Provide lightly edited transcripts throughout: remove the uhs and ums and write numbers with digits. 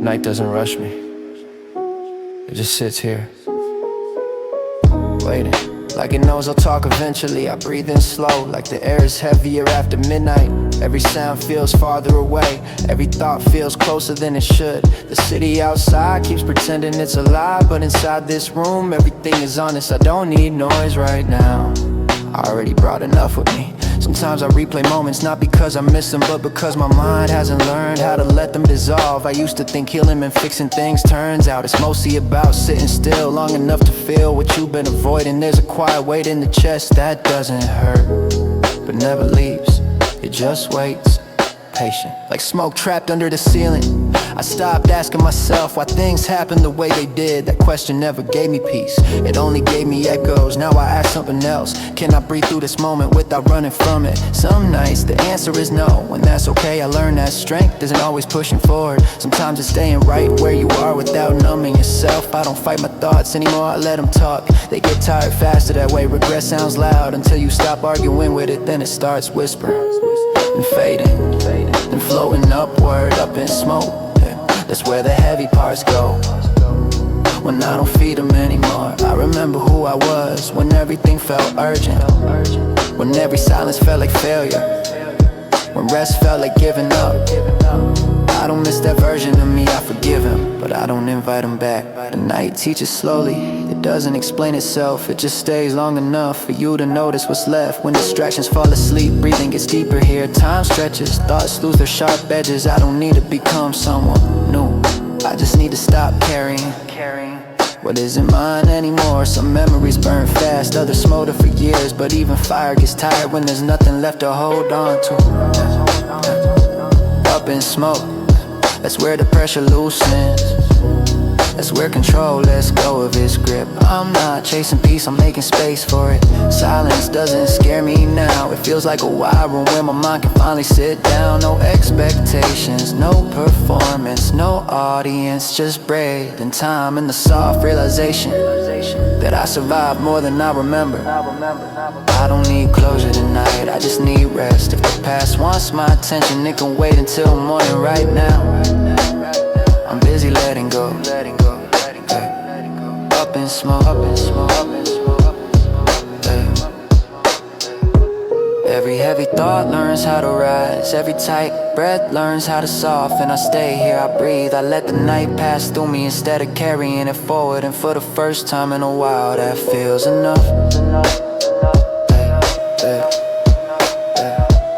Night doesn't rush me. It just sits here, waiting. Like it knows I'll talk eventually. I breathe in slow, like the air is heavier after midnight. Every sound feels farther away. Every thought feels closer than it should. The city outside keeps pretending it's alive, but inside this room everything is honest. I don't need noise right now. I already brought enough with me. Sometimes I replay moments, not because I miss them, but because my mind hasn't learned how to let them dissolve. I used to think healing and fixing things, turns out it's mostly about sitting still long enough to feel what you've been avoiding. There's a quiet weight in the chest that doesn't hurt, but never leaves. It just waits, patient, like smoke trapped under the ceiling. I stopped asking myself why things happened the way they did. That question never gave me peace, it only gave me echoes. Now I ask something else. Can I breathe through this moment without running from it? Some nights the answer is no, and that's okay. I learned that strength isn't always pushing forward. Sometimes it's staying right where you are without numbing yourself. I don't fight my thoughts anymore, I let them talk. They get tired faster that way. Regret sounds loud until you stop arguing with it. Then it starts whispering and fading, then floating upward, up in smoke. That's where the heavy parts go, when I don't feed them anymore. I remember who I was when everything felt urgent, when every silence felt like failure, when rest felt like giving up. I don't miss that version of me, I forgive him, but I don't invite him back. The night teaches slowly, it doesn't explain itself. It just stays long enough for you to notice what's left. When distractions fall asleep, breathing gets deeper here. Time stretches, thoughts lose their sharp edges. I don't need to become someone new, I just need to stop carrying what isn't mine anymore. Some memories burn fast, others smolder for years. But even fire gets tired when there's nothing left to hold on to. Up in smoke, that's where the pressure loosens. That's where control lets go of its grip. I'm not chasing peace, I'm making space for it. Silence doesn't scare me now. It feels like a wide room where my mind can finally sit down. No expectations, no performance, no audience. Just breathe in time and the soft realization that I survived more than I remember. I don't need closure tonight, I just need rest. If the past wants my attention, it can wait until morning. Right now I'm busy letting go. Up in smoke, every heavy thought learns how to rise. Every tight breath learns how to soften. I stay here, I breathe, I let the night pass through me instead of carrying it forward. And for the first time in a while, that feels enough.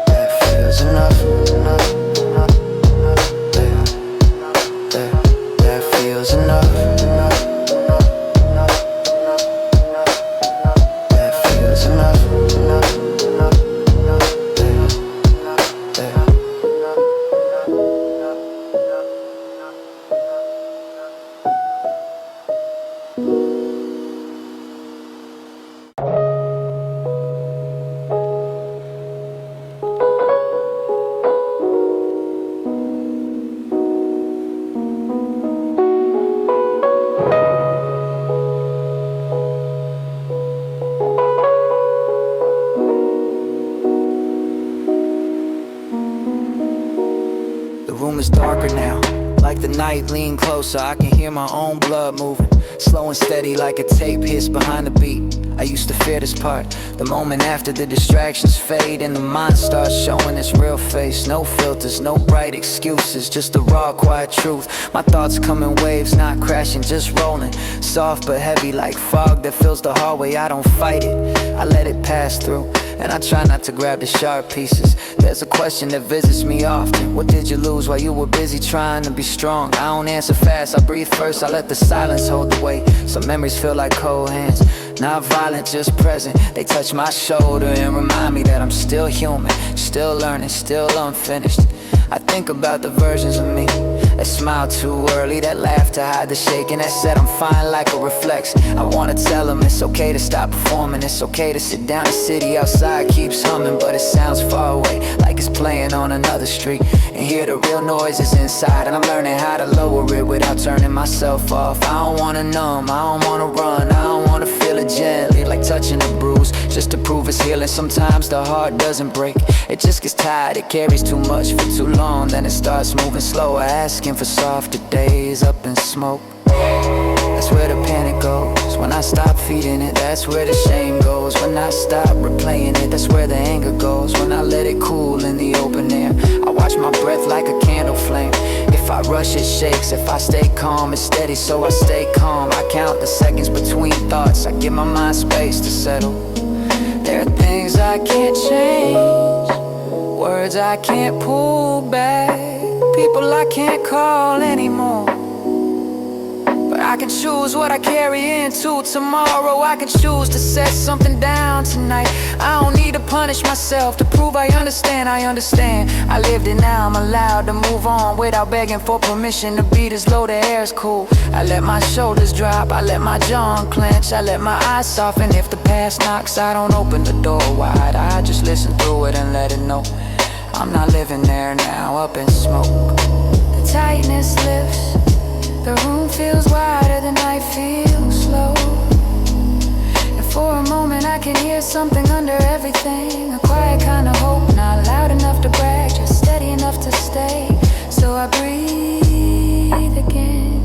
That feels enough. That feels enough. It's darker now, like the night lean closer. I can hear my own blood moving, slow and steady like a tape hits behind the beat. I used to fear this part, the moment after the distractions fade and the mind starts showing its real face. No filters, no bright excuses, just the raw, quiet truth. My thoughts come in waves, not crashing, just rolling. Soft but heavy like fog that fills the hallway. I don't fight it, I let it pass through. And I try not to grab the sharp pieces. There's a question that visits me often. What did you lose while you were busy trying to be strong? I don't answer fast, I breathe first, I let the silence hold the weight. Some memories feel like cold hands, not violent, just present. They touch my shoulder and remind me that I'm still human, still learning, still unfinished. I think about the versions of me that smiled too early, that laughed to hide the shaking, that said I'm fine like a reflex. I wanna tell them it's okay to stop performing, it's okay to sit down. The city outside keeps humming, but it sounds far away, like it's playing playing on another street. And hear the real noises inside, and I'm learning how to lower it without turning myself off. I don't wanna numb, I don't wanna run, I don't wanna feel it gently like touching a bruise, just to prove it's healing. Sometimes the heart doesn't break, it just gets tired, it carries too much for too long. Then it starts moving slower, asking for softer days up in smoke. That's where the panic goes, when I stop feeding it. That's where the shame goes, when I stop replaying it. That's where the anger goes, when I let it cool in the open air. I watch my breath like a candle flame. If I rush, it shakes. If I stay calm, it's steady, so I stay calm. I count the seconds between thoughts, I give my mind space to settle. There are things I can't change, words I can't pull back, people I can't call anymore. I can choose what I carry into tomorrow. I can choose to set something down tonight. I don't need to punish myself to prove I understand. I lived it, now I'm allowed to move on without begging for permission. The beat is low, the air's cool. I let my shoulders drop, I let my jaw unclench, I let my eyes soften. If the past knocks, I don't open the door wide. I just listen through it and let it know I'm not living there now, up in smoke. The tightness lifts, the room feels wider, the night feels slow. And for a moment I can hear something under everything, a quiet kind of hope, not loud enough to brag, just steady enough to stay. So I breathe again,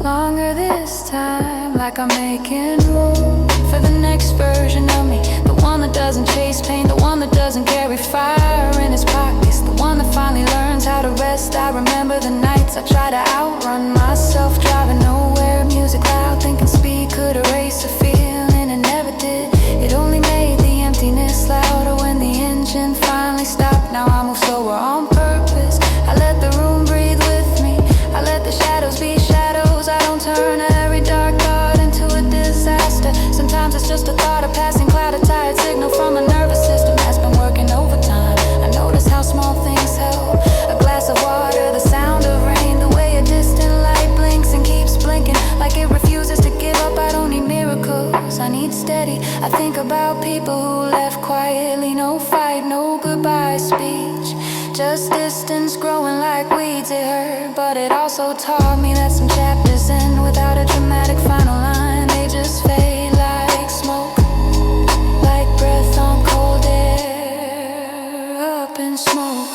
longer this time, like I'm making room for the next version of me. The one that doesn't chase pain, the one that doesn't carry fire in his pockets, the one that finally learns how to rest. I remember the nights I tried to outrun myself, driving nowhere, music loud, thinking speed could erase a feeling, it never did. It only made the emptiness louder when the engine finally stopped. Now I move slower on purpose, I let the room breathe with me, I let the shadows be shadows. I don't turn every dark thought into a disaster. Sometimes it's just a thought, a passing cloud, a tired signal from a nervous system that's been working overtime. I notice how small things help, a glass of water, the sound of rain, the way a distant light blinks and keeps blinking like it refuses to give up. I don't need miracles, I need steady. I think about people who left quietly, no fight, no goodbye speech, just distance growing like weeds. It hurt, but it also taught me that some chapters end without a dramatic final line. They just fade like smoke, like breath on cold air, up in smoke.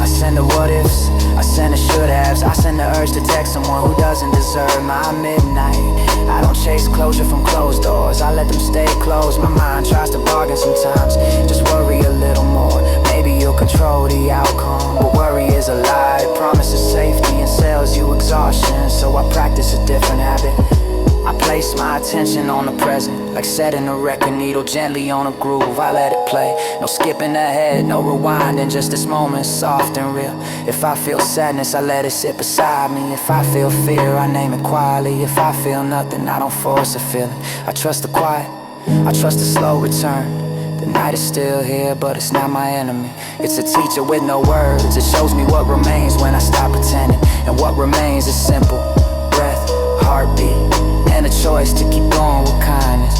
I send the what ifs, I send the should haves, I send the urge to text someone who doesn't deserve my midnight. I don't chase closure from closed doors, I let them stay closed. My mind tries to bargain sometimes, just worry a little more. Maybe you'll control the outcome, but worry is a lie. It promises safety and sells you exhaustion, so I practice a different habit. I place my attention on the present, like setting a record needle gently on a groove. I let it play, no skipping ahead, no rewinding, just this moment, soft and real. If I feel sadness, I let it sit beside me. If I feel fear, I name it quietly. If I feel nothing, I don't force a feeling. I trust the quiet, I trust the slow return. The night is still here, but it's not my enemy. It's a teacher with no words, it shows me what remains when I stop pretending. And what remains is simple, breath, heartbeat, and a choice to keep going with kindness.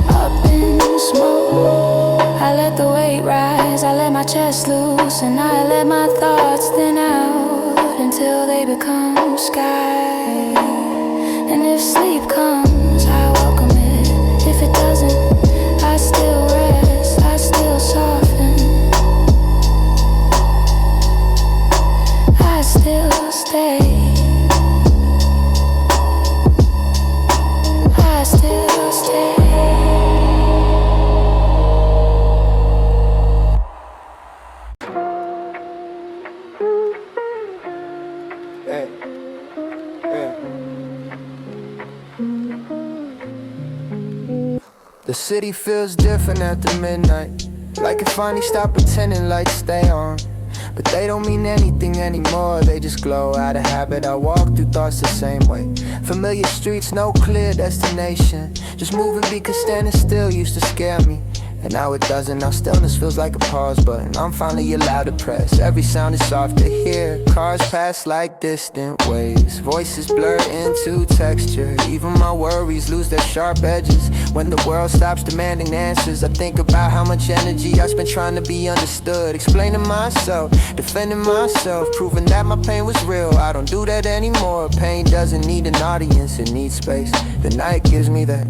Up in smoke, I let the weight rise, I let my chest loose, and I let my thoughts thin out until they become sky. And if sleep comes, I welcome it. If it doesn't, I still rest, I still soften, I still stay, I still stay. Hey, yeah. The city feels different after midnight, like it finally stopped pretending lights stay on. But they don't mean anything anymore, they just glow out of habit. I walk through thoughts the same way. Familiar streets, no clear destination, just moving because standing still used to scare me. And now it doesn't, now stillness feels like a pause button. I'm finally allowed to press, every sound is soft to hear. Cars pass like distant waves, voices blur into texture. Even my worries lose their sharp edges. When the world stops demanding answers, I think about how much energy I spent trying to be understood. Explaining myself, defending myself, proving that my pain was real. I don't do that anymore. Pain doesn't need an audience, it needs space. The night gives me that.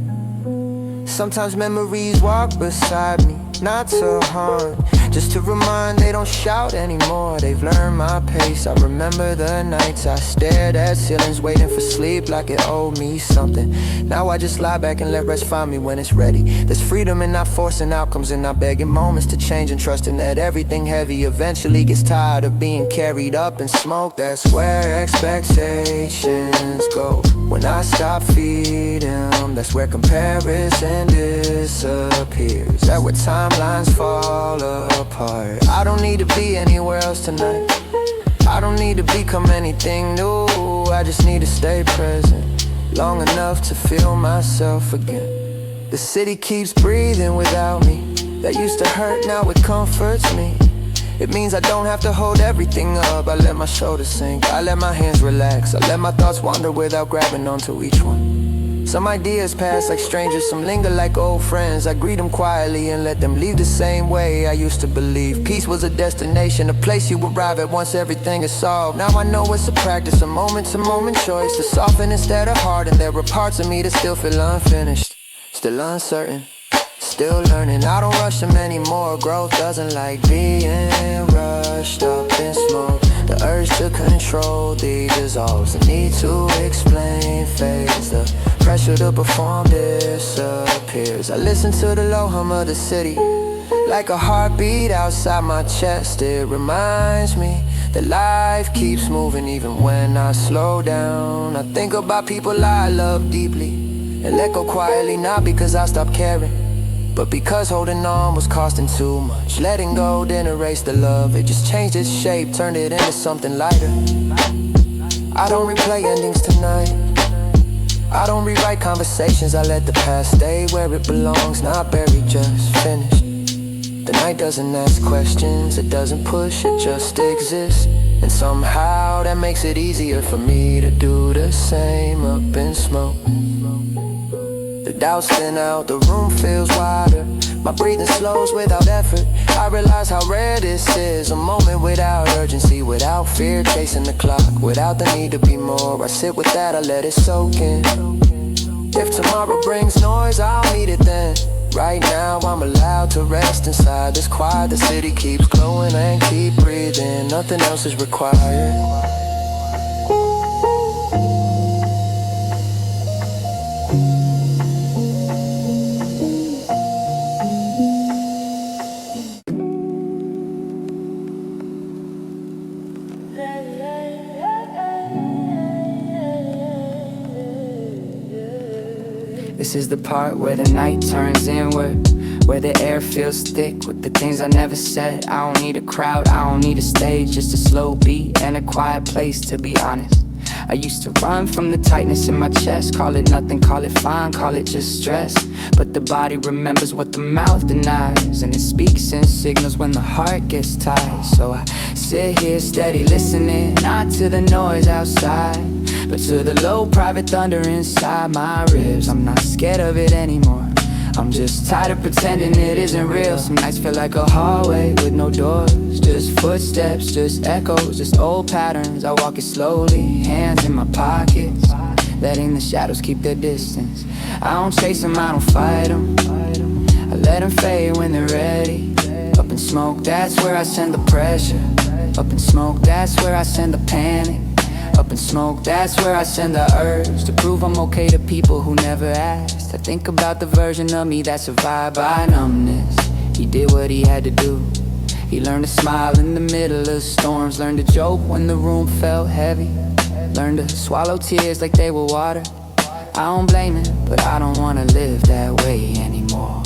Sometimes memories walk beside me, not to harm, just to remind they don't shout anymore. They've learned my pace. I remember the nights I stared at ceilings waiting for sleep like it owed me something. Now I just lie back and let rest find me when it's ready. There's freedom in not forcing outcomes and not begging moments to change, and trusting that everything heavy eventually gets tired of being carried up in smoke. That's where expectations go. When I stop feeding them, that's where comparison disappears. That where timelines fall apart. I don't need to be anywhere else tonight. I don't need to become anything new. I just need to stay present long enough to feel myself again. The city keeps breathing without me. That used to hurt, now it comforts me. It means I don't have to hold everything up. I let my shoulders sink, I let my hands relax. I let my thoughts wander without grabbing onto each one. Some ideas pass like strangers, some linger like old friends. I greet them quietly and let them leave the same way I used to believe. Peace was a destination, a place you arrive at once everything is solved. Now I know it's a practice, a moment-to-moment choice to soften instead of harden. There are parts of me that still feel unfinished, still uncertain, still learning. I don't rush them anymore. Growth doesn't like being rushed up in smoke. The urge to control the dissolves. The need to explain fades. The pressure to perform disappears. I listen to the low hum of the city like a heartbeat outside my chest. It reminds me that life keeps moving even when I slow down. I think about people I love deeply and let go quietly, not because I stopped caring, but because holding on was costing too much. Letting go didn't erase the love, it just changed its shape, turned it into something lighter. I don't replay endings tonight. I don't rewrite conversations, I let the past stay where it belongs, not buried, just finished. The night doesn't ask questions, it doesn't push, it just exists. And somehow that makes it easier for me to do the same up in smoke. The doubts thin out, the room feels wider. My breathing slows without effort. I realize how rare this is. A moment without urgency, without fear chasing the clock, without the need to be more. I sit with that, I let it soak in. If tomorrow brings noise, I'll meet it then. Right now I'm allowed to rest inside this quiet. The city keeps glowing and keep breathing. Nothing else is required. This is the part where the night turns inward, where the air feels thick with the things I never said. I don't need a crowd, I don't need a stage, just a slow beat and a quiet place, to be honest. I used to run from the tightness in my chest. Call it nothing, call it fine, call it just stress. But the body remembers what the mouth denies, and it speaks in signals when the heart gets tired. So I sit here steady listening, not to the noise outside, but to the low private thunder inside my ribs. I'm not scared of it anymore, I'm just tired of pretending it isn't real. Some nights feel like a hallway with no doors, just footsteps, just echoes, just old patterns. I walk it slowly, hands in my pockets, letting the shadows keep their distance. I don't chase them, I don't fight them, I let them fade when they're ready. Up in smoke, that's where I send the pressure. Up in smoke, that's where I send the panic. Up in smoke, that's where I send the urge to prove I'm okay to people who never asked. I think about the version of me that survived by numbness. He did what he had to do. He learned to smile in the middle of storms, learned to joke when the room felt heavy, learned to swallow tears like they were water. I don't blame him, but I don't wanna live that way anymore.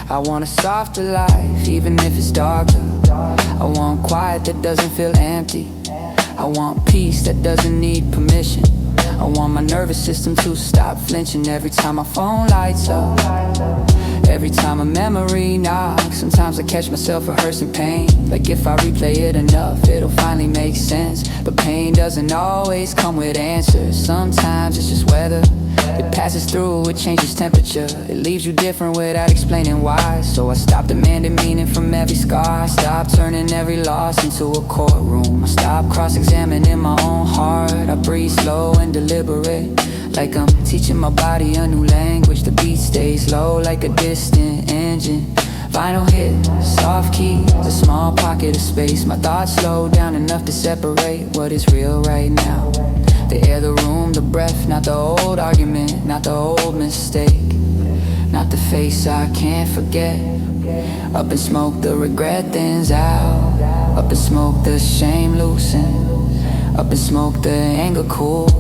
I want a softer life, even if it's darker. I want quiet that doesn't feel empty. I want peace that doesn't need permission. I want my nervous system to stop flinching every time my phone lights up, every time a memory knocks. Sometimes I catch myself rehearsing pain, like if I replay it enough, it'll finally make sense. But pain doesn't always come with answers. Sometimes it's just weather. It passes through, it changes temperature. It leaves you different without explaining why. So I stop demanding meaning from every scar. I stop turning every loss into a courtroom. I stop cross-examining my own heart. I breathe slow and deliberate, like I'm teaching my body a new language. The beat stays low like a distant engine. Vinyl hit, soft key, a small pocket of space. My thoughts slow down enough to separate what is real right now. The air, the room, the breath, not the old argument, not the old mistake, not the face I can't forget. Up in smoke, the regret thins out. Up in smoke, the shame loosen. Up in smoke, the anger cools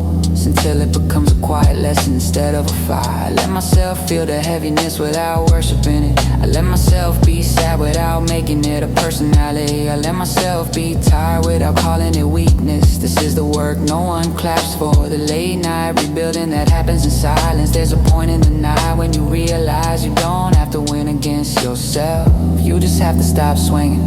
until it becomes a quiet lesson instead of a fire. I let myself feel the heaviness without worshiping it. I let myself be sad without making it a personality. I let myself be tired without calling it weakness. This is the work no one claps for. The late night rebuilding that happens in silence. There's a point in the night when you realize you don't have to win against yourself. You just have to stop swinging.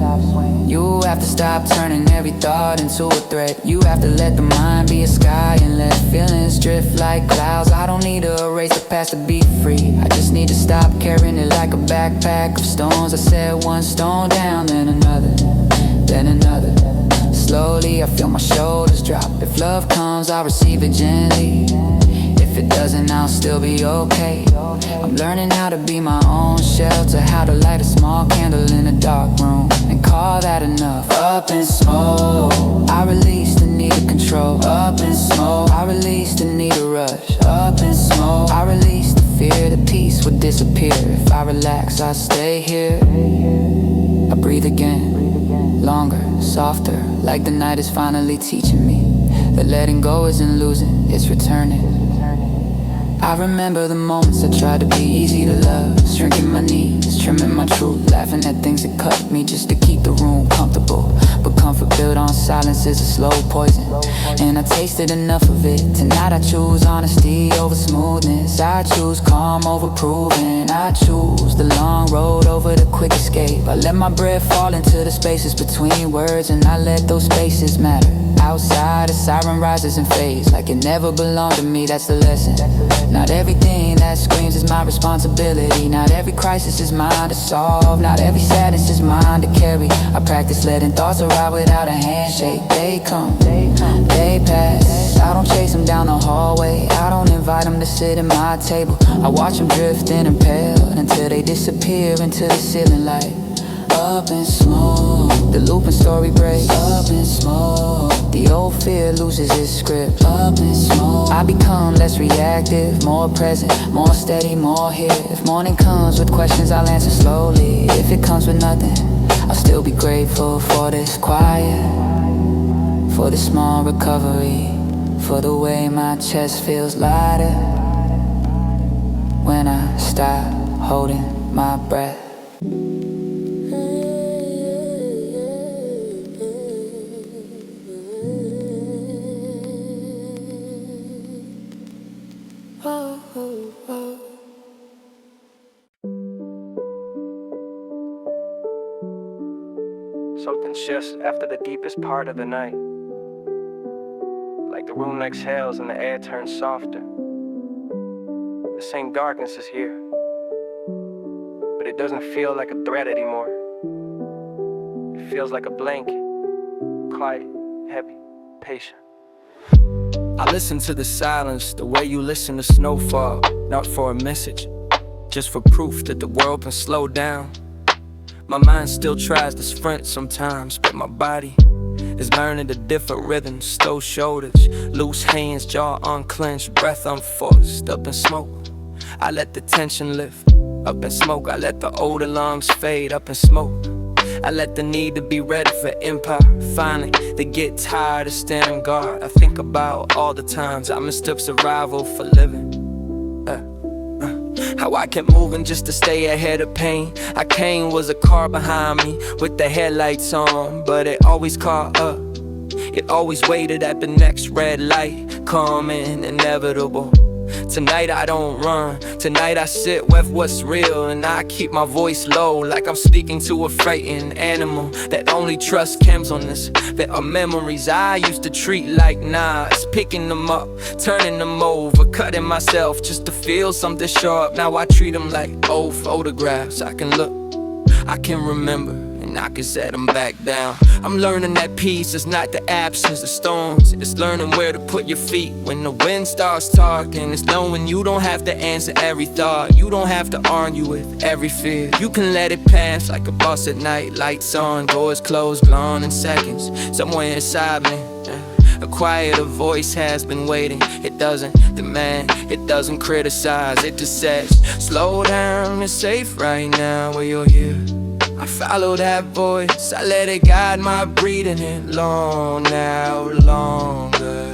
You have to stop turning every thought into a threat. You have to let the mind be a sky and let feelings drift like clouds. I don't need to erase the past to be free. I just need to stop carrying it like a backpack of stones. I set one stone down, then another, then another. Slowly I feel my shoulders drop. If love comes, I'll receive it gently. If it doesn't, I'll still be okay. I'm learning how to be my own shelter, how to light a small candle in a dark room and call that enough. Up in smoke, I release the need of control. Up in smoke, I release the need to rush. Up in smoke, I release the fear that peace would disappear. If I relax, I stay here. I breathe again, longer, softer, like the night is finally teaching me that letting go isn't losing, it's returning. I remember the moments I tried to be easy to love, shrinking my knees, trimming my truth, laughing at things that cut me just to keep the room comfortable. But comfort built on silence is a slow poison, and I tasted enough of it. Tonight I choose honesty over smoothness. I choose calm over proving. I choose the long road over the quick escape. I let my breath fall into the spaces between words, and I let those spaces matter. Outside, a siren rises and fades like it never belonged to me, that's the lesson. Not everything that screams is my responsibility. Not every crisis is mine to solve. Not every sadness is mine to carry. I practice letting thoughts arrive without a handshake. They come, they pass. I don't chase them down the hallway. I don't invite them to sit at my table. I watch them drifting and pale until they disappear into the ceiling light. Up in smoke, the looping story breaks. Up in smoke, the old fear loses its grip. Up in smoke, I become less reactive, more present, more steady, more here. If morning comes with questions, I'll answer slowly. If it comes with nothing, I'll still be grateful for this quiet, for this small recovery, for the way my chest feels lighter when I stop holding my breath. Something shifts after the deepest part of the night. Like the room exhales and the air turns softer. The same darkness is here, but it doesn't feel like a threat anymore. It feels like a blanket, quiet, heavy, patient. I listen to the silence the way you listen to snowfall, not for a message, just for proof that the world can slow down. My mind still tries to sprint sometimes, but my body is learning the different rhythms. Slow shoulders, loose hands, jaw unclenched, breath unforced. Up in smoke, I let the tension lift. Up in smoke, I let the older lungs fade. Up in smoke, I let the need to be ready for empire finally to get tired of standing guard. I think about all the times I mistook survival for living. How I kept moving just to stay ahead of pain. I came was a car behind me with the headlights on, but it always caught up. It always waited at the next red light, calm and inevitable. Tonight I don't run, tonight I sit with what's real. And I keep my voice low, like I'm speaking to a frightened animal that only trusts chems on this. There are memories I used to treat like knives, picking them up, turning them over, cutting myself just to feel something sharp. Now I treat them like old photographs. I can look, I can remember, and I can set them back down. I'm learning that peace is not the absence of storms. It's learning where to put your feet when the wind starts talking. It's knowing you don't have to answer every thought. You don't have to argue with every fear. You can let it pass like a bus at night. Lights on, doors closed, gone in seconds. Somewhere inside me, a quieter voice has been waiting. It doesn't demand, it doesn't criticize. It just says, slow down, it's safe right now where you're here. I follow that voice, I let it guide my breathing it long now, longer.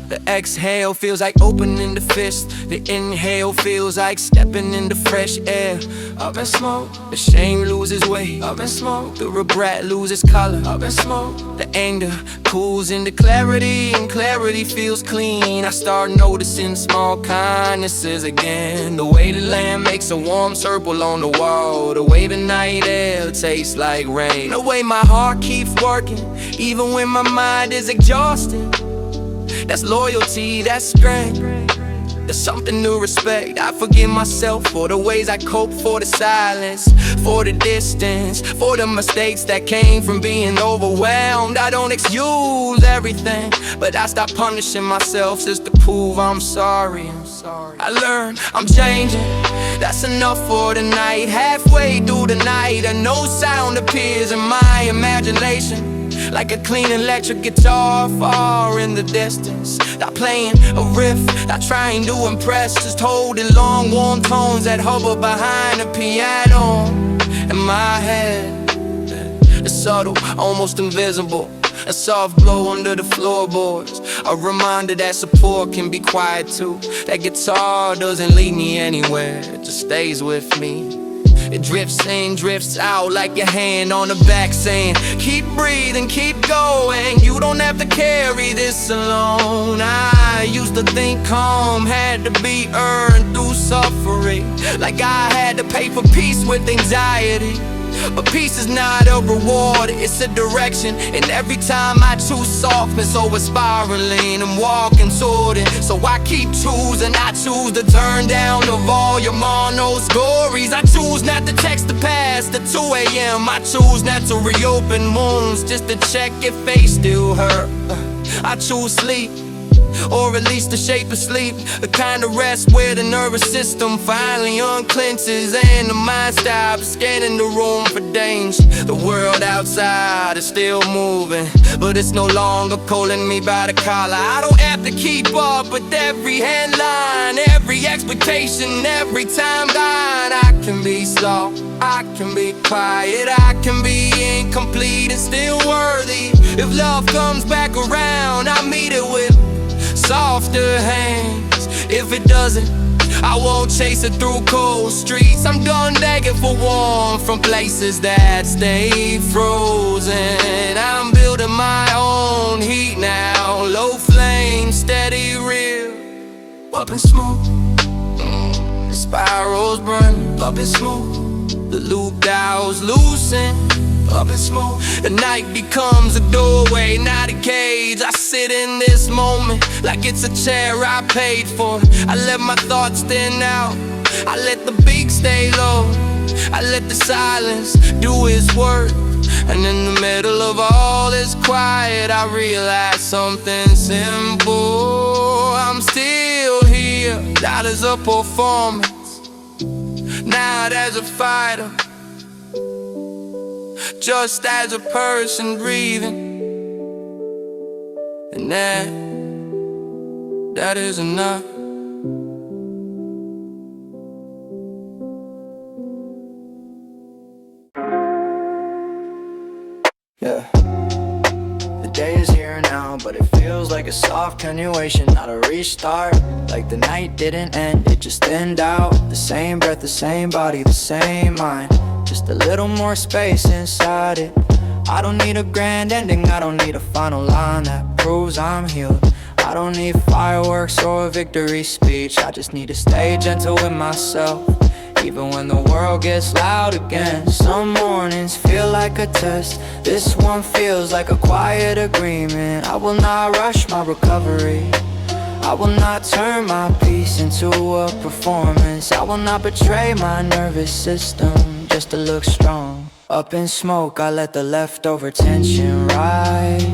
The exhale feels like opening the fist. The inhale feels like stepping into fresh air. Up in smoke, the shame loses weight. Up in smoke, the regret loses color. Up in smoke, the anger cools into clarity, and clarity feels clean. I start noticing small kindnesses again. The way the land makes a warm circle on the wall. The way the night air tastes like rain. The way my heart keeps working, even when my mind is exhausted. That's loyalty, that's strength. There's something to respect. I forgive myself for the ways I cope, for the silence, for the distance, for the mistakes that came from being overwhelmed. I don't excuse everything, but I stop punishing myself just to prove I'm sorry. I learned I'm changing, that's enough for the night. Halfway through the night, a no sound appears in my imagination, like a clean electric guitar far in the distance. Not playing a riff, not trying to impress, just holding long warm tones that hover behind the piano. In my head, it's subtle, almost invisible. A soft glow under the floorboards, a reminder that support can be quiet too. That guitar doesn't lead me anywhere, it just stays with me. It drifts in, drifts out like your hand on the back saying, keep breathing, keep going. You don't have to carry this alone. I used to think calm had to be earned through suffering, like I had to pay for peace with anxiety. But peace is not a reward, it's a direction. And every time I choose softness over spiraling, I'm walking toward it. So I keep choosing, I choose to turn down the volume on those stories. I choose not to text the past at 2 a.m. I choose not to reopen wounds just to check if they still hurt. I choose sleep, or at least the shape of sleep, the kind of rest where the nervous system finally unclenches and the mind stops scanning the room for danger. The world outside is still moving, but it's no longer pulling me by the collar. I don't have to keep up with every headline, every expectation, every timeline. I can be soft, I can be quiet, I can be incomplete and still worthy. If love comes back around, I meet it with softer hands. If it doesn't, I won't chase it through cold streets. I'm done begging for warmth from places that stay frozen. I'm building my own heat now, low flame, steady, real. Up and smooth, the spirals burn. Up and smooth, the loop dials loosen. Up and smooth, the night becomes a doorway, not a cage. I sit in this moment like it's a chair I paid for. I let my thoughts thin out, I let the beat stay low, I let the silence do its work. And in the middle of all this quiet, I realize something simple. I'm still here, not as a performance, not as a fighter, just as a person breathing. And that is enough. Yeah. The day is here now, but it feels like a soft continuation, not a restart. Like the night didn't end, it just thinned out. The same breath, the same body, the same mind, just a little more space inside it. I don't need a grand ending, I don't need a final line that proves I'm healed. I don't need fireworks or a victory speech, I just need to stay gentle with myself. Even when the world gets loud again, some mornings feel like a test. This one feels like a quiet agreement. I will not rush my recovery, I will not turn my peace into a performance. I will not betray my nervous system just to look strong. Up in smoke, I let the leftover tension rise.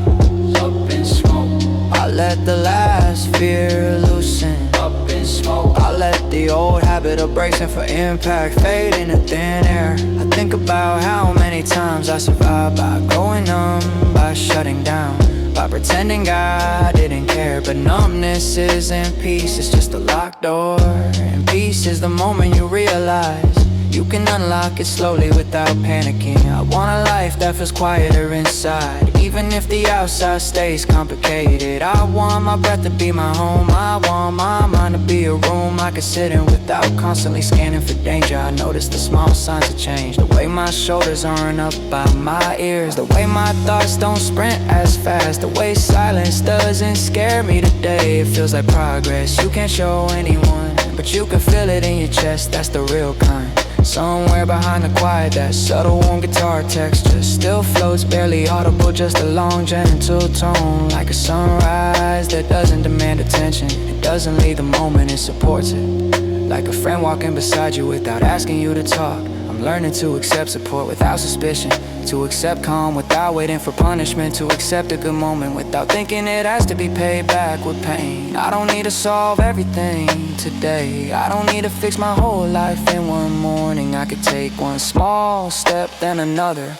Up in smoke, I let the last fear loosen. Up in smoke, I let the old habit of bracing for impact fade into thin air. I think about how many times I survived by going numb, by shutting down, by pretending I didn't care. But numbness isn't peace, it's just a locked door. And peace is the moment you realize you can unlock it slowly without panicking. I want a life that feels quieter inside, even if the outside stays complicated. I want my breath to be my home, I want my mind to be a room I can sit in without constantly scanning for danger. I notice the small signs of change, the way my shoulders aren't up by my ears, the way my thoughts don't sprint as fast, the way silence doesn't scare me today. It feels like progress you can't show anyone, but you can feel it in your chest, that's the real kind. Somewhere behind the quiet, that subtle warm guitar texture still floats, barely audible, just a long gentle tone. Like a sunrise that doesn't demand attention, it doesn't leave the moment, it supports it. Like a friend walking beside you without asking you to talk. I'm learning to accept support without suspicion, to accept calm without waiting for punishment, to accept a good moment without thinking it has to be paid back with pain. I don't need to solve everything today, I don't need to fix my whole life in one morning. I could take one small step, then another,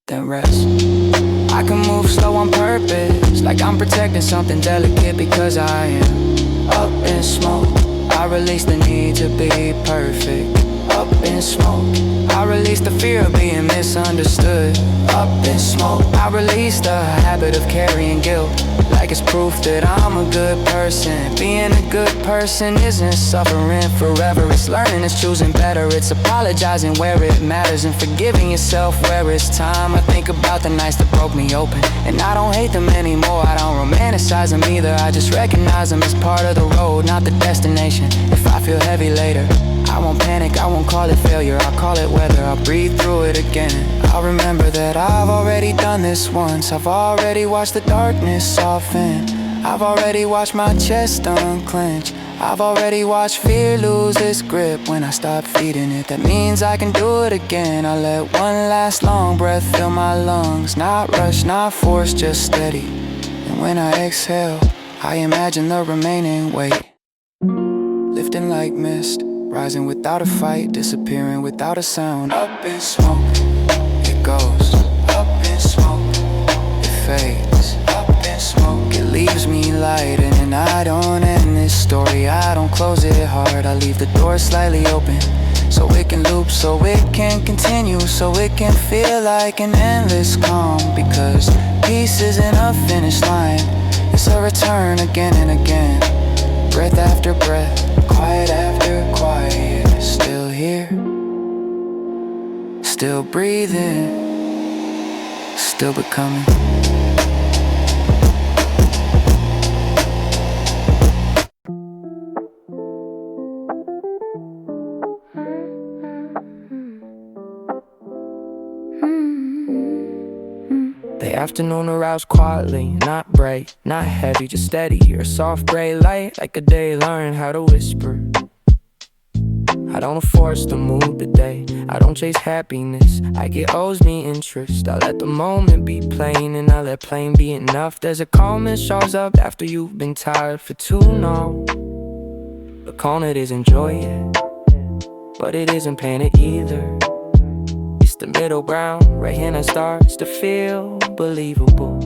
then rest. I can move slow on purpose, like I'm protecting something delicate, because I am up in smoke. I release the need to be perfect. Up in smoke, I release the fear of being misunderstood. Up in smoke, I release the habit of carrying guilt, like it's proof that I'm a good person. Being a good person isn't suffering forever, it's learning, it's choosing better, it's apologizing where it matters, and forgiving yourself where it's time. I think about the nights that broke me open, and I don't hate them anymore. I don't romanticize them either, I just recognize them as part of the road, not the destination. If I feel heavy later, I won't panic, I won't call it failure, I'll call it weather, I'll breathe through it again. I'll remember that I've already done this once, I've already watched the darkness soften, I've already watched my chest unclench, I've already watched fear lose its grip when I stop feeding it. That means I can do it again. I'll let one last long breath fill my lungs, not rush, not force, just steady. And when I exhale, I imagine the remaining weight lifting like mist, rising without a fight, disappearing without a sound. Up in smoke, it goes. Up in smoke, it fades. Up in smoke, it leaves me light. And I don't end this story, I don't close it hard. I leave the door slightly open, so it can loop, so it can continue, so it can feel like an endless calm. Because peace isn't a finish line, it's a return again and again. Breath after breath, quiet after quiet. Still here, still breathing, still becoming. The afternoon aroused quietly, not bright, not heavy, just steady. You're a soft gray light, like a day learn how to whisper. I don't force the mood today, I don't chase happiness, I get owes me interest. I let the moment be plain, and I let plain be enough. There's a calmness shows up after you've been tired for too long. The calm, it isn't joy yet, but it isn't panic either. It's the middle ground, right here it starts to feel believable.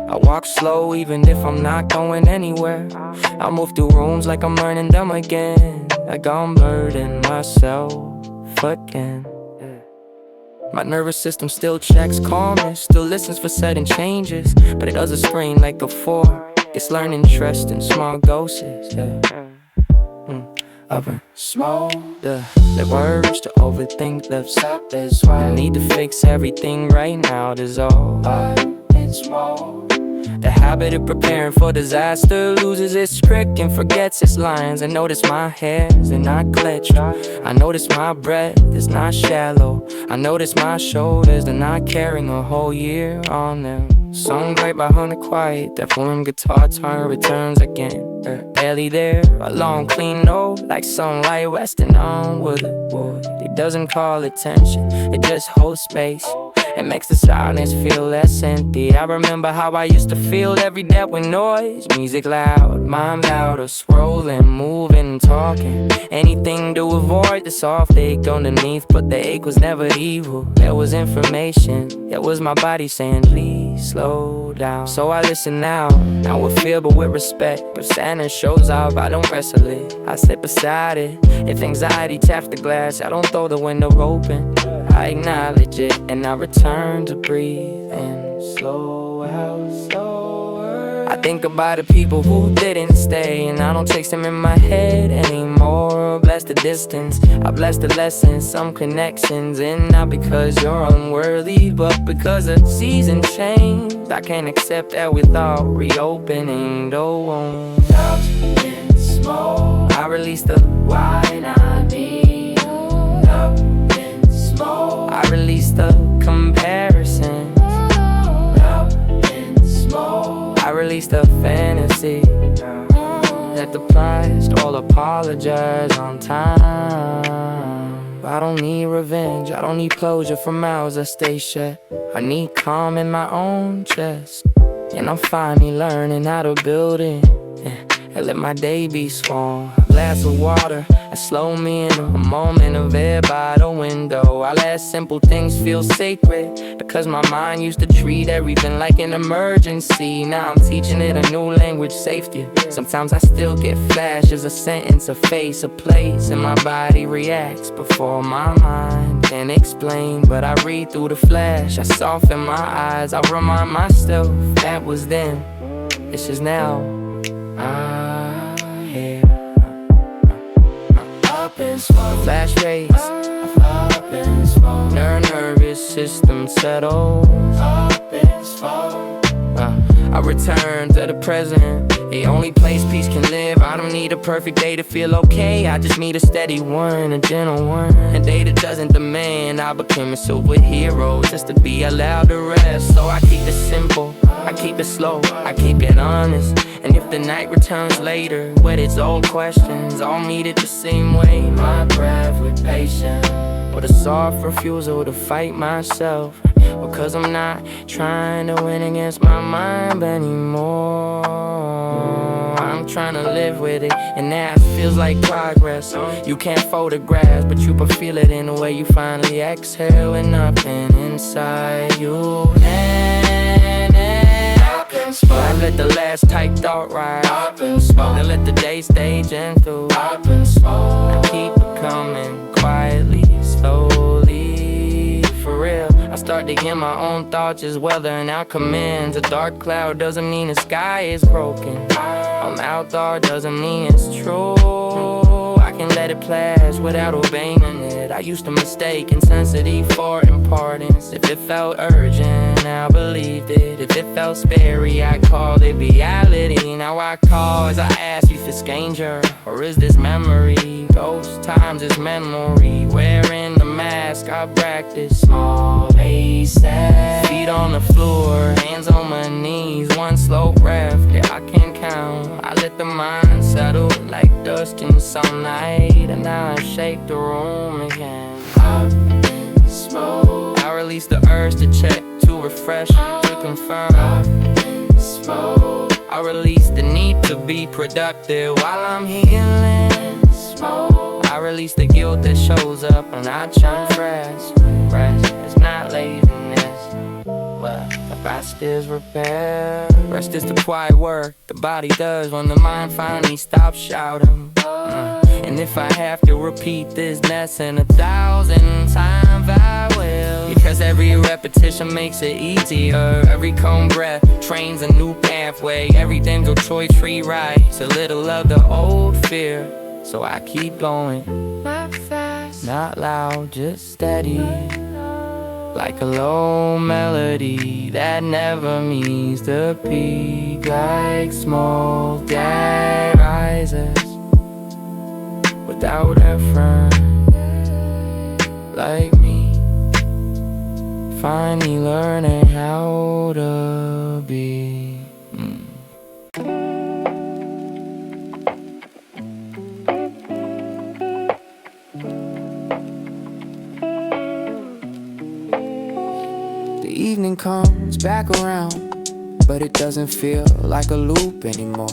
I walk slow even if I'm not going anywhere. I move through rooms like I'm learning them again, like I'm learning myself again. My nervous system still checks calmness, still listens for sudden changes, but it doesn't scream like before. It's learning trust in small doses. Up and smoke the urge to overthink lives up. That's why I need to fix everything right now. There's all up and smoke. The habit of preparing for disaster loses its trick and forgets its lines. I notice my hairs are not clutched. I notice my breath is not shallow. I notice my shoulders, they're not carrying a whole year on them. Song right behind the quiet, that foreign guitar turn returns again. Barely there, a long clean note, like sunlight resting on wood. It doesn't call attention, it just holds space. It makes the silence feel less empty. I remember how I used to feel every day with noise. Music loud, mind louder, scrolling, moving, talking. Anything to avoid the soft ache underneath, but the ache was never evil. There was information, it was my body saying please slow down. So I listen now, not with fear but with respect. If sadness shows up, I don't wrestle it, I sit beside it. If anxiety taps the glass, I don't throw the window open. I acknowledge it and I return to breathe and slow out slower. I think about the people who didn't stay, and I don't chase them in my head anymore. Bless the distance, I bless the lessons, some connections. And not because you're unworthy, but because a season changed. I can't accept that without reopening the wound. Up in smoke, I release the wine I need. Up in smoke, I release the comparisons. Up in smoke, I release the fantasy. At the price, all apologize on time. I don't need revenge, I don't need closure from mouths that stay shut. I need calm in my own chest. And I'm finally learning how to build it, and let my day be small. A glass of water, and slow me in a moment of air by the window. I let simple things feel sacred, because my mind used to treat everything like an emergency. Now I'm teaching it a new language, safety. Sometimes I still get flashes, a sentence, a face, a place, and my body reacts before my mind can explain. But I read through the flash, I soften my eyes, I remind myself that was then, it's just now. I hear up in smoke, flash rays, up in smoke, nervous system settles, up in smoke. I return to the present, the only place peace can live. I don't need a perfect day to feel okay, I just need a steady one, a gentle one. A day that doesn't demand I become a superhero, just to be allowed to rest. So I keep it simple, I keep it slow, I keep it honest. And if the night returns later with its old questions, I'll meet it the same way. My breath with patience, with a soft refusal to fight myself. Because I'm not trying to win against my mind anymore. I'm trying to live with it, and that feels like progress. You can't photograph, but you can feel it in the way you finally exhale with nothing inside you. I let the last tight thought ride up in smoke, then let the day stay gentle. Up in smoke, I keep it coming quietly, slowly, for real. I start to hear my own thoughts as weathering out commands. A dark cloud doesn't mean the sky is broken. I'm out there doesn't mean it's true. I can let it pass without obeying it. I used to mistake intensity for importance. If it felt urgent, I believed it. If it felt scary, I called it reality. Now I call as I ask you if it's danger, or is this memory? Those times is memory. Wearing the mask, I practice small paces. Feet on the floor, hands on my knees. One slow breath, yeah, I can count. I let the mind settle like dust in sunlight, and now I shake the room again. Up in smoke, I release the urge to check, to refresh, to confirm. Up in smoke, I release the need to be productive while I'm healing. Smoke, I release the guilt that shows up when I churn fresh. Rest is not laziness, well, rest is repair. Rest is the quiet work the body does when the mind finally stops shouting. And if I have to repeat this lesson 1,000 times, I will. Because every repetition makes it easier. Every calm breath trains a new pathway. Every dental choice rewrites a little of the old fear. so I keep going. Not fast, not loud, just steady. Like a low melody that never means to peak. Like smoke that rises without effort. Like me, finally learning how to be. The evening comes back around, but it doesn't feel like a loop anymore.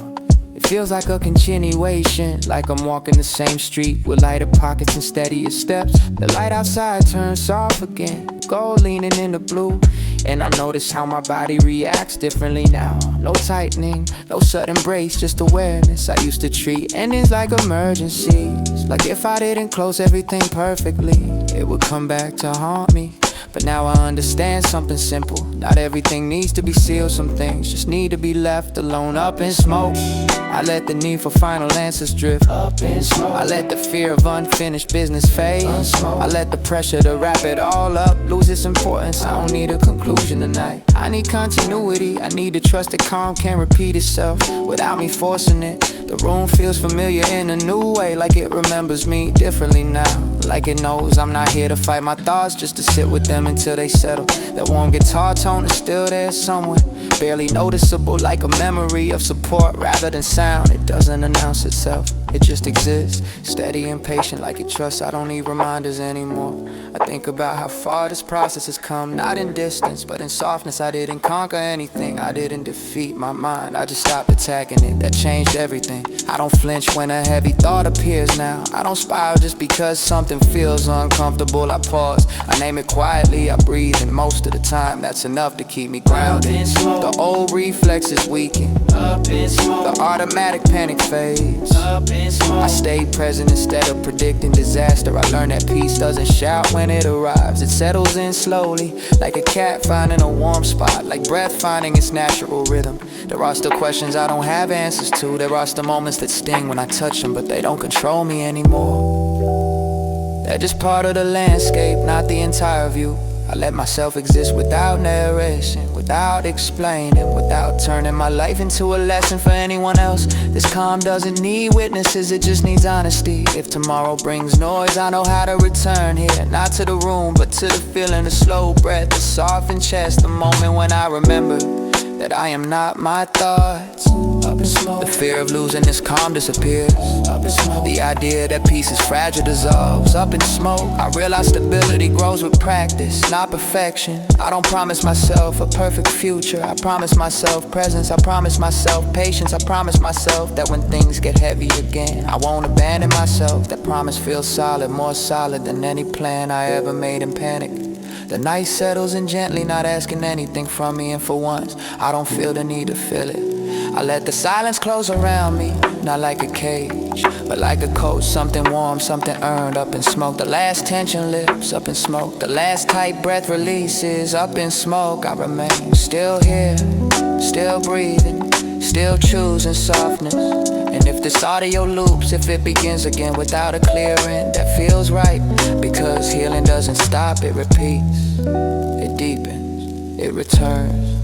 It feels like a continuation, like I'm walking the same street with lighter pockets and steadier steps. The light outside turns off again, gold leaning in the blue. And I notice how my body reacts differently now. No tightening, no sudden breaks, just awareness. I used to treat endings like emergencies, like if I didn't close everything perfectly, it would come back to haunt me. But now I understand something simple. Not everything needs to be sealed, some things just need to be left alone. Up in smoke, I let the need for final answers drift. Up in smoke, I let the fear of unfinished business fade. I let the pressure to wrap it all up lose its importance. I don't need a conclusion tonight, I need continuity. I need to trust that calm can repeat itself without me forcing it. The room feels familiar in a new way, like it remembers me differently now. Like it knows I'm not here to fight my thoughts, just to sit with them until they settle. That warm guitar tone is still there somewhere, barely noticeable, like a memory of support rather than sound. It doesn't announce itself, it just exists, steady and patient, like it trusts I don't need reminders anymore. I think about how far this process has come, not in distance, but in softness. I didn't conquer anything, I didn't defeat my mind, I just stopped attacking it. That changed everything. I don't flinch when a heavy thought appears now. I don't spiral just because something feels uncomfortable. I pause, I name it quietly, I breathe, and most of the time that's enough to keep me grounded. The old reflexes weaken, the automatic panic fades. I stayed present instead of predicting disaster. I learned that peace doesn't shout when it arrives, it settles in slowly, like a cat finding a warm spot, like breath finding its natural rhythm. There are still questions I don't have answers to. There are still moments that sting when I touch them, but they don't control me anymore. They're just part of the landscape, not the entire view. I let myself exist without narration, without explaining, without turning my life into a lesson for anyone else. This calm doesn't need witnesses, it just needs honesty. If tomorrow brings noise, I know how to return here. Not to the room, but to the feeling, the slow breath, the softened chest. The moment when I remember that I am not my thoughts. Up in smoke, the fear of losing this calm disappears. Up in smoke, the idea that peace is fragile dissolves. Up in smoke, I realize stability grows with practice, not perfection. I don't promise myself a perfect future, I promise myself presence, I promise myself patience, I promise myself that when things get heavy again, I won't abandon myself. That promise feels solid, more solid than any plan I ever made in panic. The night settles in gently, not asking anything from me, and for once, I don't feel the need to feel it. I let the silence close around me, not like a cage, but like a coat, something warm, something earned. Up in smoke, the last tension lifts. Up in smoke, the last tight breath releases. Up in smoke, I remain still here, still breathing, still choosing softness. And if this audio loops, if it begins again without a clear end, that feels right, because healing doesn't stop, it repeats, it deepens, it returns,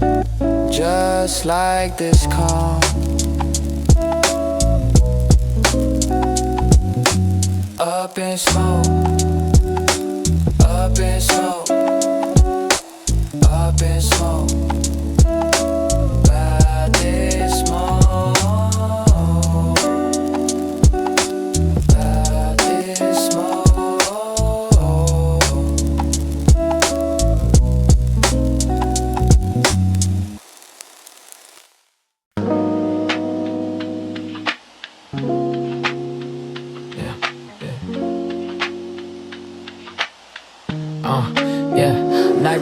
just like this calm. Up in smoke, up in smoke, up in smoke, by this smoke.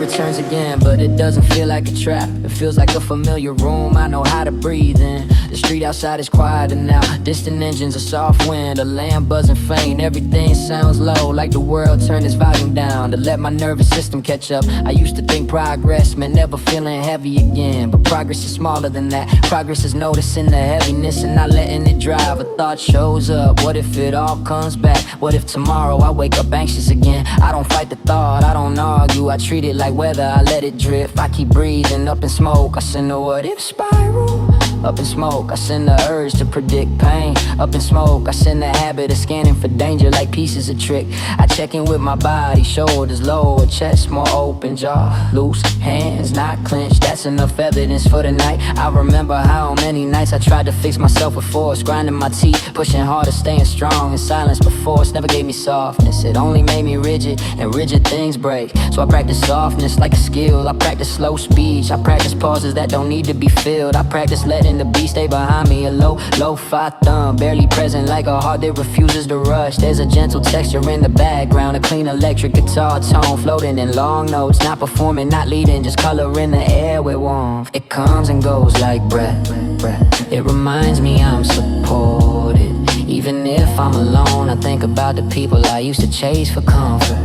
returns again, but it doesn't feel like a trap. It feels like a familiar room I know how to breathe in. The street outside is quieter now. Distant engines, a soft wind, a lamp buzzing faint. Everything sounds low, like the world turned its volume down to let my nervous system catch up. I used to think progress meant never feeling heavy again, but progress is smaller than that. Progress is noticing the heaviness and not letting it drive. A thought shows up, what if it all comes back? What if tomorrow I wake up anxious again? I don't fight the thought, I don't argue, I treat it like weather, I let it drift. I keep breathing up in smoke, I send a what if spiral. Up in smoke, I send the urge to predict pain. Up in smoke, I send the habit of scanning for danger like pieces of trick. I check in with my body, shoulders lower, chest more open, jaw loose, hands not clenched. That's enough evidence for the night. I remember how many nights I tried to fix myself with force, grinding my teeth, pushing harder, staying strong in silence. But force never gave me softness, it only made me rigid, and rigid things break. So I practice softness like a skill. I practice slow speech, I practice pauses that don't need to be filled. I practice letting the beat stay behind me, a lo-fi thumb, barely present like a heart that refuses to rush. There's a gentle texture in the background, a clean electric guitar tone floating in long notes, not performing, not leading, just color in the air with warmth. It comes and goes like breath. It reminds me I'm supported. Even if I'm alone, I think about the people I used to chase for comfort.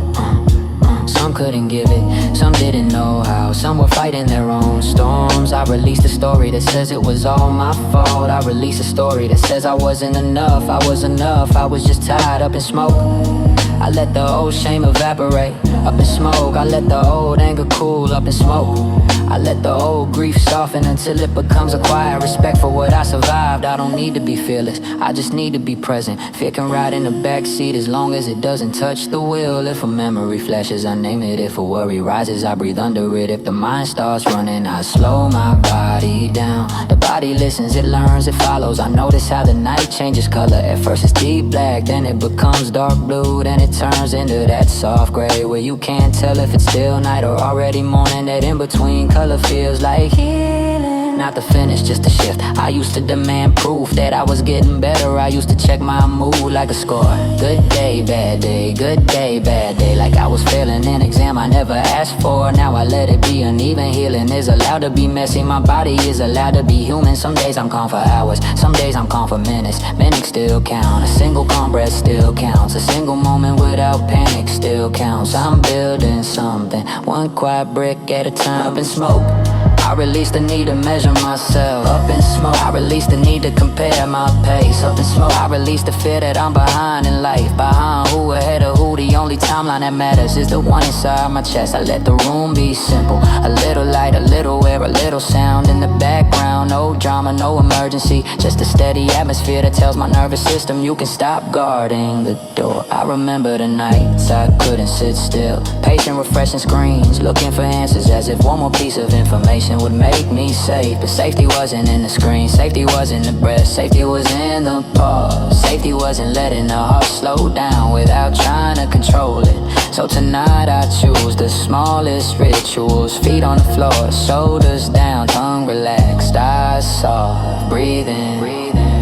Some couldn't give it, some didn't know how, some were fighting their own storms. I released a story that says it was all my fault. I released a story that says I wasn't enough. I was enough, I was just tied up in smoke. I let the old shame evaporate up in smoke. I let the old anger cool up in smoke. I let the old grief soften until it becomes a quiet respect for what I survived. I don't need to be fearless, I just need to be present. Fear can ride in the backseat as long as it doesn't touch the wheel. If a memory flashes, I name it. If a worry rises, I breathe under it. If the mind starts running, I slow my body down. The body listens, it learns, it follows. I notice how the night changes color. At first it's deep black, then it becomes dark blue, then it turns into that soft gray where you can't tell if it's still night or already morning. That in between color feels like healing, not the finish, just the shift. I used to demand proof that I was getting better. I used to check my mood like a score. Good day, bad day, good day, bad day. Like I was failing an exam I never asked for. Now I let it be uneven. Healing is allowed to be messy. My body is allowed to be human. Some days I'm calm for hours, some days I'm calm for minutes. Minutes still count, a single calm breath still counts. A single moment without panic still counts. I'm building something, one quiet brick at a time. Up in smoke, I release the need to measure myself. Up in smoke, I release the need to compare my pace. Up in smoke, I release the fear that I'm behind in life. Behind who, ahead of who, the only timeline that matters is the one inside my chest. I let the room be simple, a little light, a little air, a little sound in the background. No drama, no emergency, just a steady atmosphere that tells my nervous system you can stop guarding the door. I remember the nights I couldn't sit still, patient, refreshing screens, looking for answers as if one more piece of information would make me safe. But safety wasn't in the screen, safety wasn't the breath, safety was in the pause. Safety wasn't letting the heart slow down without trying to control it. So tonight I choose the smallest rituals. Feet on the floor, shoulders down, tongue relaxed, eyes soft. Breathe in,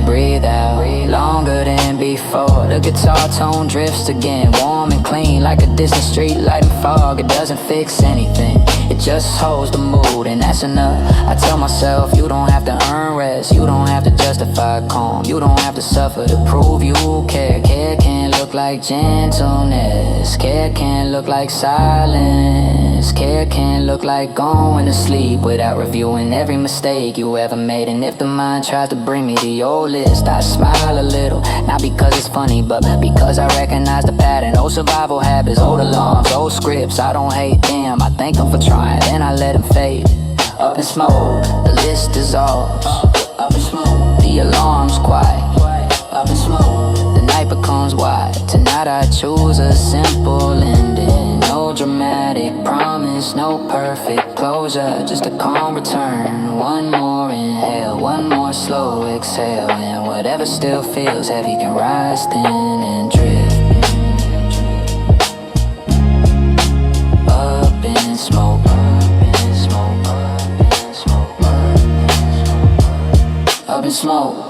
breathe out, longer than before. The guitar tone drifts again, warm and clean, like a distant street light and fog. It doesn't fix anything, it just holds the mood, and that's enough. I tell myself you don't have to earn rest, you don't have to justify calm, you don't have to suffer to prove you care. Care can look like gentleness, care can look like silence, care can look like going to sleep without reviewing every mistake you ever made. And if the mind tries to bring me to your list, I smile a little, not because it's funny, but because I recognize the pattern. Old survival habits, old alarms, old scripts, I don't hate them, I thank them for trying, then I let them fade. Up in smoke, the list dissolves. Up in smoke, the alarm's quiet. Up in smoke, the night becomes wide. Tonight I choose a simple ending, no dramatic promise, no perfect closure, just a calm return. One more inhale, one more slow exhale, and whatever still feels heavy can rise thin and drift. Up in smoke, up in smoke, up in smoke, up in smoke.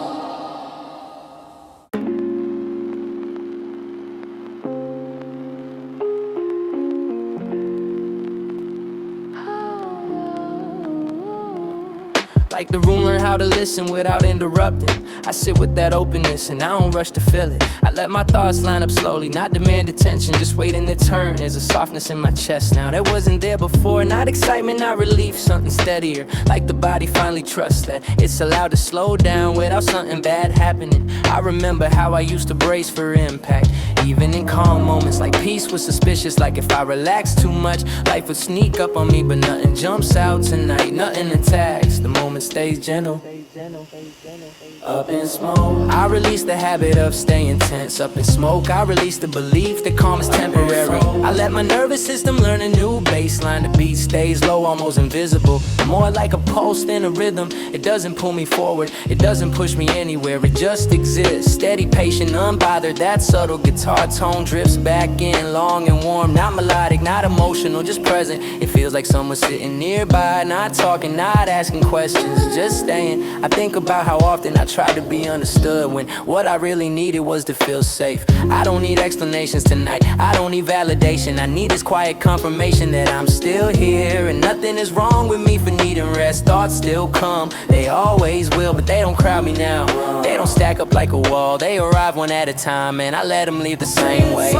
Like the room, learn how to listen without interrupting. I sit with that openness and I don't rush to feel it. I let my thoughts line up slowly, not demand attention, just waiting to turn. There's a softness in my chest now that wasn't there before. Not excitement, not relief, something steadier. Like the body finally trusts that it's allowed to slow down without something bad happening. I remember how I used to brace for impact, even in calm moments. Like peace was suspicious, like if I relaxed too much, life would sneak up on me. But nothing jumps out tonight, nothing attacks. The moment stays gentle. Up in smoke, I release the habit of staying tense. Up in smoke, I release the belief that calm is temporary. I let my nervous system learn a new baseline. The beat stays low, almost invisible, more like a pulse than a rhythm. It doesn't pull me forward, it doesn't push me anywhere. It just exists, steady, patient, unbothered. That subtle guitar tone drifts back in, long and warm. Not melodic, not emotional, just present. It feels like someone's sitting nearby, not talking, not asking questions, just staying. I think about how often I tried to be understood when what I really needed was to feel safe. I don't need explanations tonight, I don't need validation. I need this quiet confirmation that I'm still here, and nothing is wrong with me for needing rest. Thoughts still come, they always will, but they don't crowd me now. They don't stack up like a wall, they arrive one at a time, and I let them leave the same way.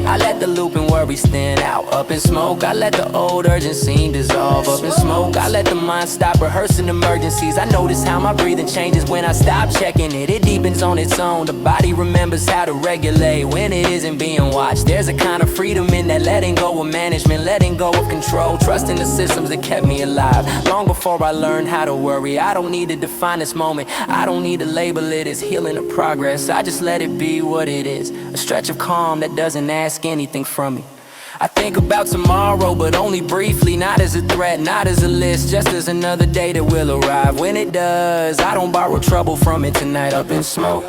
I let the loop and worries thin out. Up in smoke, I let the old urgency dissolve. Up in smoke, I let the mind stop rehearsing emergencies. I notice how my breathing changes when I stop checking it. It deepens on its own. The body remembers how to regulate when it isn't being watched. There's a kind of freedom in that letting go of management, letting go of control, trusting the systems that kept me alive. Long before I learned how to worry, I don't need to define this moment, I don't need to label it as healing or progress. I just let it be what it is, a stretch of calm that doesn't ask anything from me. I think about tomorrow, but only briefly, not as a threat, not as a list, just as another day that will arrive. When it does, I don't borrow trouble from it tonight. Up in smoke,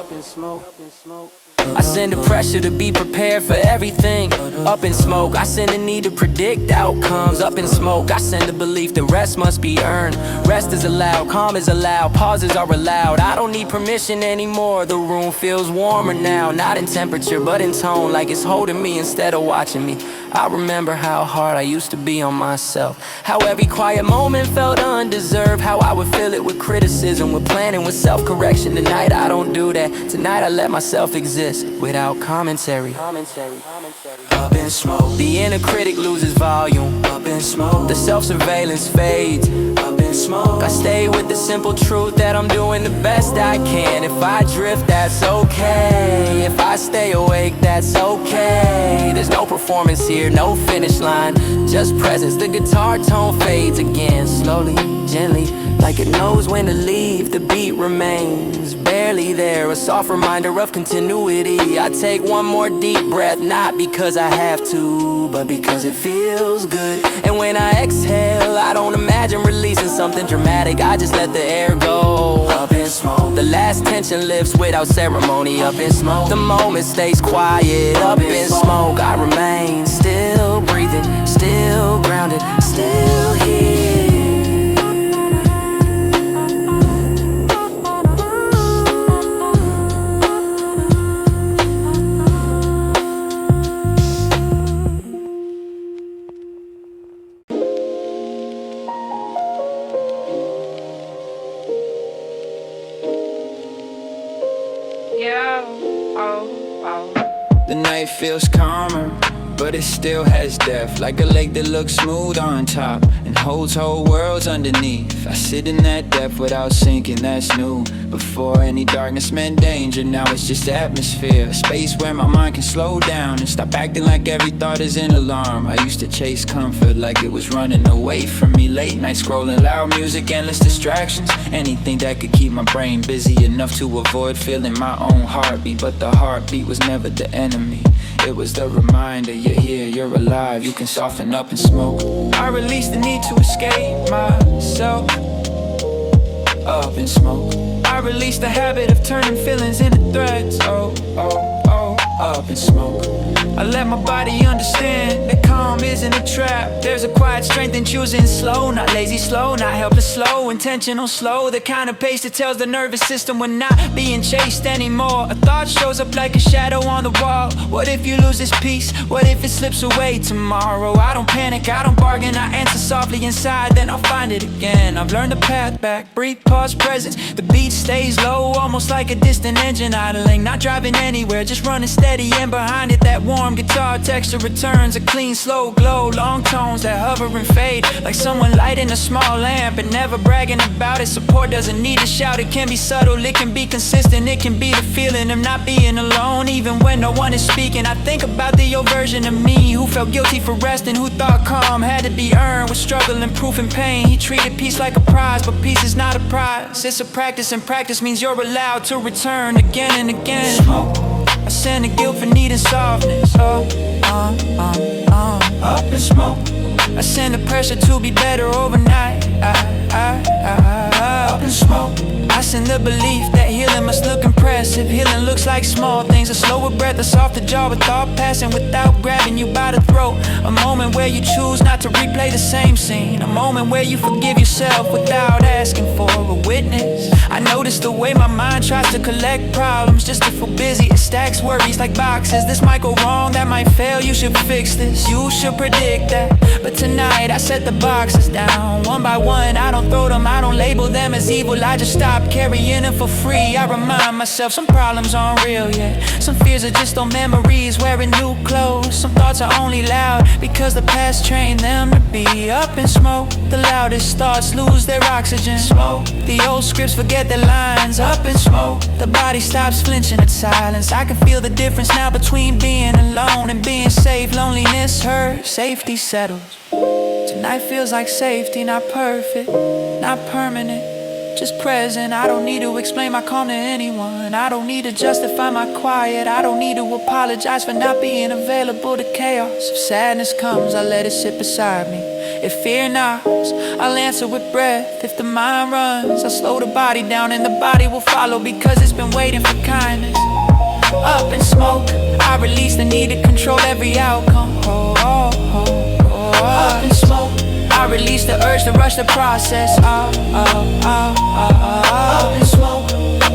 I send the pressure to be prepared for everything. Up in smoke, I send the need to predict outcomes. Up in smoke, I send the belief that rest must be earned. Rest is allowed, calm is allowed, pauses are allowed. I don't need permission anymore, the room feels warmer now. Not in temperature, but in tone, like it's holding me instead of watching me. I remember how hard I used to be on myself, how every quiet moment felt undeserved, how I would fill it with criticism, with planning, with self-correction. Tonight I don't do that, tonight I let myself exist without commentary. Up in smoke, the inner critic loses volume. Up in smoke, the self-surveillance fades. Up in smoke, I stay with the simple truth that I'm doing the best I can. If I drift, that's okay. If I stay awake, that's okay. There's no performance here, no finish line, just presence. The guitar tone fades again, slowly, gently, like it knows when to leave. The beat remains barely there, a soft reminder of continuity. I take one more deep breath, not because I have to, but because it feels good. And when I exhale, I don't imagine releasing something dramatic, I just let the air go. Up in smoke, the last tension lifts without ceremony. Up in smoke, the moment stays quiet. Up in smoke, I remain still breathing, still grounded, still here. The night feels calmer, but it still has depth, like a lake that looks smooth on top and holds whole worlds underneath. I sit in that depth without sinking, that's new. Before any darkness meant danger, now it's just atmosphere, a space where my mind can slow down and stop acting like every thought is an alarm. I used to chase comfort like it was running away from me. Late night scrolling, loud music, endless distractions, anything that could keep my brain busy enough to avoid feeling my own heartbeat. But the heartbeat was never the enemy, it was the reminder you're here, you're alive, you can soften up and smoke. I release the need to escape myself. Up in smoke, I release the habit of turning feelings into threats. Oh, oh, oh. up in smoke. I let my body understand that calm isn't a trap. There's a quiet strength in choosing slow, not lazy slow, not helpless slow, intentional slow. The kind of pace that tells the nervous system we're not being chased anymore. A thought shows up like a shadow on the wall. What if you lose this peace? What if it slips away tomorrow? I don't panic, I don't bargain, I answer softly inside, then I'll find it again. I've learned the path back, breathe, pause, presence. The beat stays low, almost like a distant engine idling. Not driving anywhere, just running steady, and behind it that warm guitar texture returns. A clean, slow glow, long tones that hover and fade, like someone lighting a small lamp and never bragging about it. Support doesn't need a shout, it can be subtle, it can be consistent. It can be the feeling of not being alone, even when no one is speaking. I think about the old version of me, who felt guilty for resting, who thought calm had to be earned with struggle and proof and pain. He treated peace like a prize, but peace is not a prize, it's a practice, and practice means you're allowed to return again and again. Smoke. I send the guilt for needing softness. Up in smoke. I send the pressure to be better overnight. Up in smoke. I send the belief that healing must look impressive. Healing looks like small things, a slower breath, a softer jaw, a thought passing without grabbing you by the throat. A moment where you choose not to replay the same scene. A moment where you forgive yourself without asking for a witness. I notice the way my mind tries to collect problems just to feel busy. It stacks worries like boxes. This might go wrong, that might fail, you should fix this, you should predict that. But tonight I set the boxes down one by one. I don't throw them, I don't label them as evil, I just stop carrying them for free. I remind myself some problems aren't real yet. Some fears are just old memories wearing new clothes. Some thoughts are only loud because the past trained them to be up in smoke. The loudest thoughts lose their oxygen. Smoke. The old scripts forget their lines. Up in smoke. The body stops flinching at silence. I can feel the difference now between being alone and being safe. Loneliness hurts, safety settles. Tonight feels like safety, not perfect, not permanent, just present. I don't need to explain my calm to anyone. I don't need to justify my quiet. I don't need to apologize for not being available to chaos. If sadness comes, I let it sit beside me. If fear knocks, I'll answer with breath. If the mind runs, I'll slow the body down, and the body will follow because it's been waiting for kindness. Up in smoke, I release the need to control every outcome. Up in smoke, I release the urge to rush the process. Up in smoke,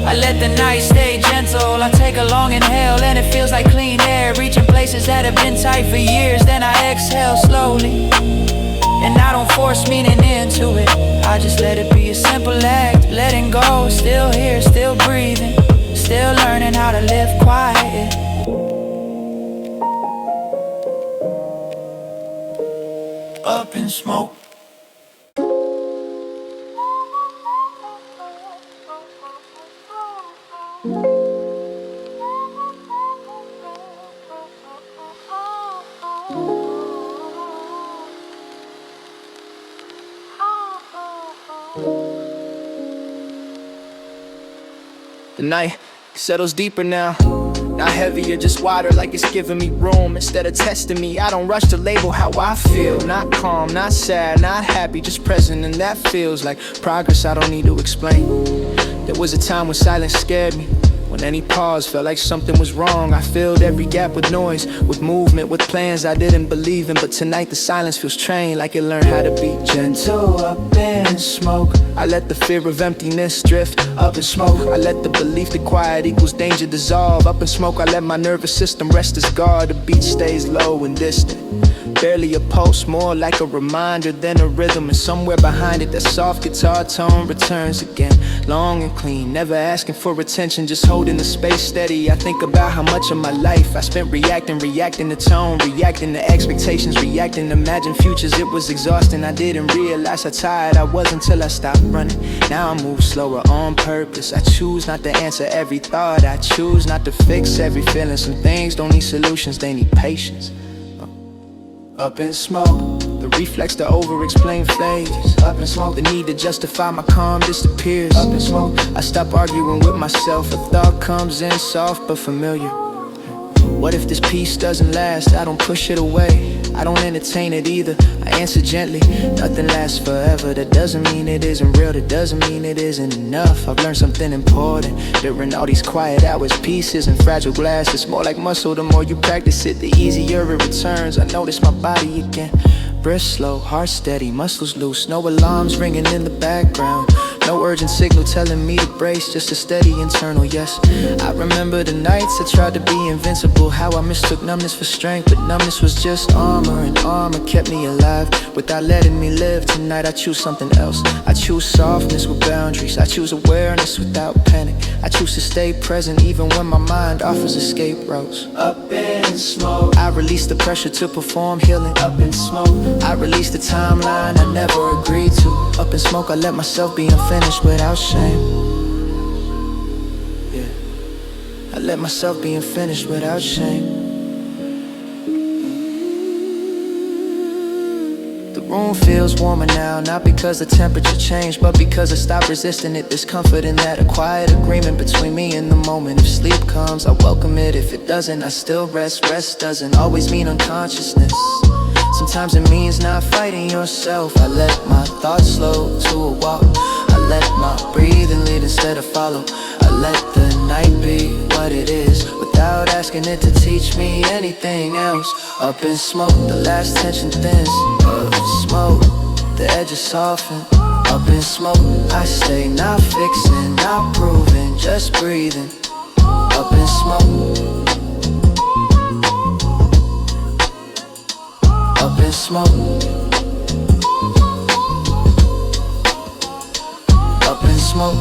I let the night stay gentle. I take a long inhale and it feels like clean air, reaching places that have been tight for years. Then I exhale slowly, and I don't force meaning into it. I just let it be a simple act, letting go. Still here, still breathing, still learning how to live quiet. Up in smoke. The night settles deeper now. Not heavier, just wider, like it's giving me room. Instead of testing me, I don't rush to label how I feel. Not calm, not sad, not happy, just present. And that feels like progress I don't need to explain. There was a time when silence scared me, when any pause felt like something was wrong. I filled every gap with noise, with movement, with plans I didn't believe in. But tonight the silence feels trained, like it learned how to be gentle. Up in smoke, I let the fear of emptiness drift. Up in smoke, I let the belief that quiet equals danger dissolve. Up in smoke, I let my nervous system rest as guard. The beat stays low and distant, barely a pulse, more like a reminder than a rhythm. And somewhere behind it, that soft guitar tone returns again, long and clean, never asking for attention, just holding the space steady. I think about how much of my life I spent reacting to tone, reacting to expectations, reacting to imagined futures. It was exhausting, I didn't realize how tired I was until I stopped running. Now I move slower on purpose. I choose not to answer every thought, I choose not to fix every feeling. Some things don't need solutions, they need patience. Up in smoke, the reflex to over-explain phase. Up in smoke, the need to justify my calm disappears. Up in smoke, I stop arguing with myself. A thought comes in soft but familiar. What if this peace doesn't last? I don't push it away, I don't entertain it either. I answer gently, nothing lasts forever. That doesn't mean it isn't real, that doesn't mean it isn't enough. I've learned something important during all these quiet hours. Peace isn't fragile glass, it's more like muscle. The more you practice it, the easier it returns. I notice my body again. Breath slow, heart steady, muscles loose. No alarms ringing in the background. No urgent signal telling me to brace, just a steady internal yes. I remember the nights I tried to be invincible. How I mistook numbness for strength, but numbness was just armor, and armor kept me alive without letting me live. Tonight I choose something else. I choose softness with boundaries. I choose awareness without panic. I choose to stay present even when my mind offers escape routes. Up in smoke, I release the pressure to perform healing. Up in smoke, I release the timeline I never agreed to. Up in smoke, I let myself be unfinished without shame. Yeah, I let myself be unfinished without shame. The room feels warmer now, not because the temperature changed, but because I stopped resisting it. There's comfort in that, a quiet agreement between me and the moment. If sleep comes, I welcome it. If it doesn't, I still rest. Rest doesn't always mean unconsciousness. Sometimes it means not fighting yourself. I let my thoughts slow to a walk. I let my breathing lead instead of follow. I let the night be what it is, without asking it to teach me anything else. Up in smoke, the last tension thins. Up in smoke, the edges soften. Up in smoke, I stay not fixing, not proving, just breathing. Up in smoke, up in smoke, up in smoke.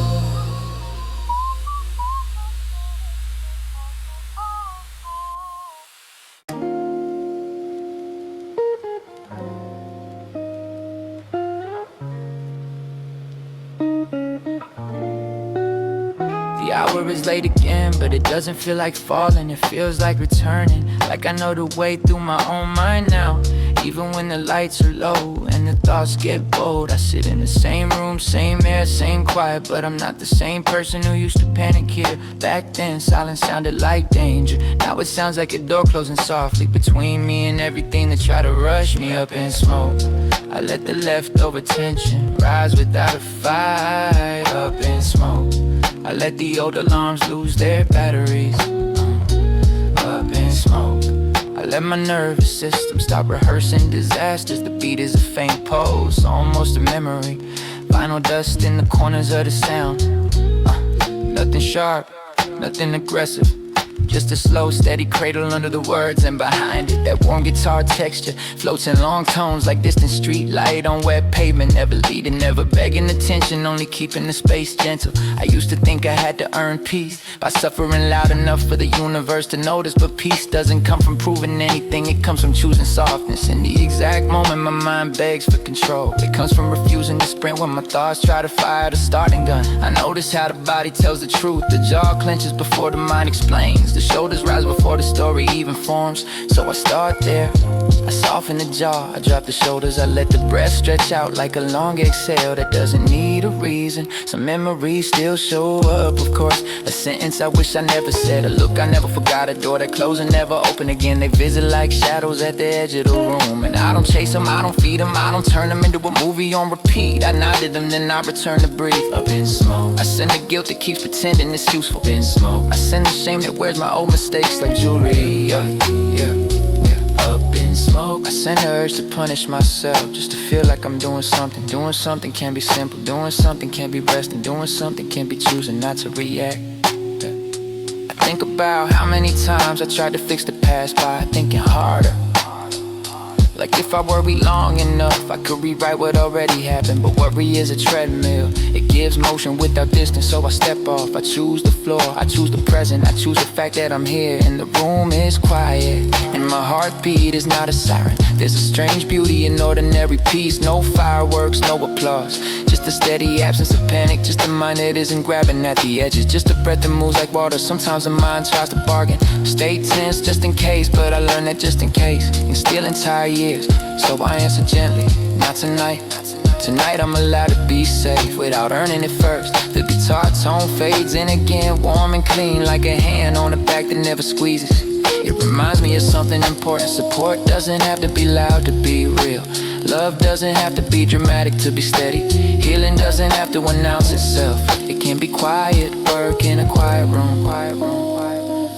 The hour is late again, but it doesn't feel like falling. It feels like returning, like I know the way through my own mind now. Even when the lights are low and the thoughts get bold, I sit in the same room, same air, same quiet, but I'm not the same person who used to panic here. Back then, silence sounded like danger. Now it sounds like a door closing softly between me and everything that tried to rush me. Up in smoke, I let the leftover tension rise without a fight. Up in smoke, I let the old alarms lose their batteries. Up in smoke, I let my nervous system stop rehearsing disasters. The beat is a faint pulse, almost a memory. Vinyl dust in the corners of the sound. Nothing sharp, nothing aggressive, just a slow, steady cradle under the words, and behind it, that warm guitar texture floats in long tones like distant street light on wet pavement. Never leading, never begging attention, only keeping the space gentle. I used to think I had to earn peace by suffering loud enough for the universe to notice, but peace doesn't come from proving anything. It comes from choosing softness in the exact moment my mind begs for control. It comes from refusing to sprint when my thoughts try to fire the starting gun. I notice how the body tells the truth. The jaw clenches before the mind explains. The shoulders rise before the story even forms. So I start there, I soften the jaw, I drop the shoulders, I let the breath stretch out like a long exhale that doesn't need a reason. Some memories still show up, of course. A sentence I wish I never said, a look I never forgot, a door that closed and never opened again. They visit like shadows at the edge of the room, and I don't chase them, I don't feed them, I don't turn them into a movie on repeat. I nodded them, then I return to breathe. Up in smoke, I send the guilt that keeps pretending it's useful. Up in smoke, I send the shame that wears my old mistakes like jewelry. Up in smoke, I send the urge to punish myself, just to feel like I'm doing something. Doing something can be simple, doing something can be resting, doing something can be choosing not to react. I think about how many times I tried to fix the past by thinking harder. Like if I worry long enough, I could rewrite what already happened. But worry is a treadmill, it gives motion without distance. So I step off, I choose the floor, I choose the present, I choose the fact that I'm here. And the room is quiet, and my heartbeat is not a siren. There's a strange beauty in ordinary peace. No fireworks, no applause, just a steady absence of panic. Just a mind that isn't grabbing at the edges, just a breath that moves like water. Sometimes the mind tries to bargain, stay tense just in case. But I learned that just in case can steal entire years. So I answer gently, not tonight. Tonight I'm allowed to be safe without earning it first. The guitar tone fades in again, warm and clean, like a hand on the back that never squeezes. It reminds me of something important. Support doesn't have to be loud to be real. Love doesn't have to be dramatic to be steady. Healing doesn't have to announce itself. It can be quiet, work in a quiet room.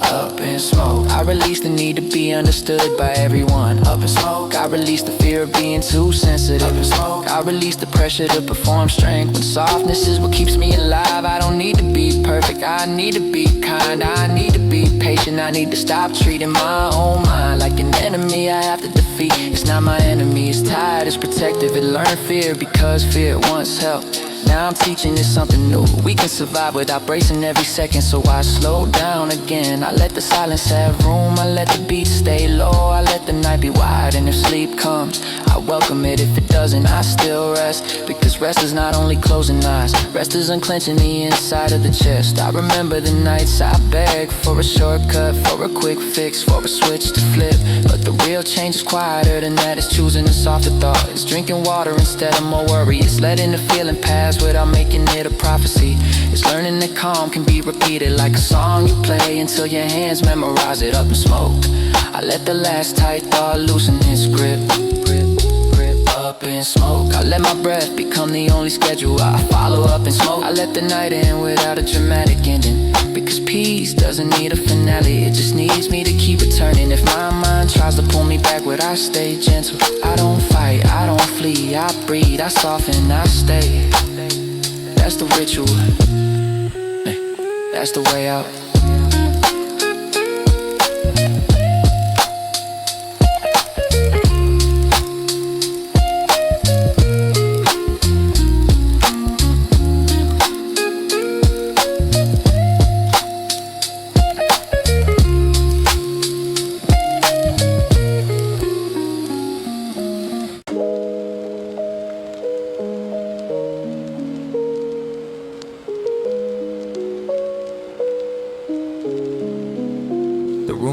Up in smoke, I release the need to be understood by everyone. Up in smoke, I release the fear of being too sensitive. Up in smoke, I release the pressure to perform strength when softness is what keeps me alive. I don't need to be perfect, I need to be kind. I need to be patient, I need to stop treating my own mind like an enemy I have to defeat. It's not my enemy, it's tired, it's protective. It learned fear because fear once helped. Now I'm teaching it something new. We can survive without bracing every second, so I slow down again. I let the silence have room, I let the beat stay low. I let the night be wide, and if sleep comes, I welcome it. If it doesn't, I still rest. Because rest is not only closing eyes, rest is unclenching the inside of the chest. I remember the nights I begged for a shortcut, for a quick fix, for a switch to flip. But the real change is quieter than that. It's choosing a softer thought. It's drinking water instead of more worry. It's letting the feeling pass without making it a prophecy. It's learning that calm can be repeated like a song you play until your hands memorize it. Up in smoke, I let the last tight thought loosen its grip. Up in smoke, I let my breath become the only schedule I follow. Up in smoke, I let the night end without a dramatic ending. Because peace doesn't need a finale, it just needs me to keep returning. If my mind tries to pull me backward, I stay gentle. I don't fight, I don't flee, I breathe, I soften, I stay. That's the ritual, that's the way out.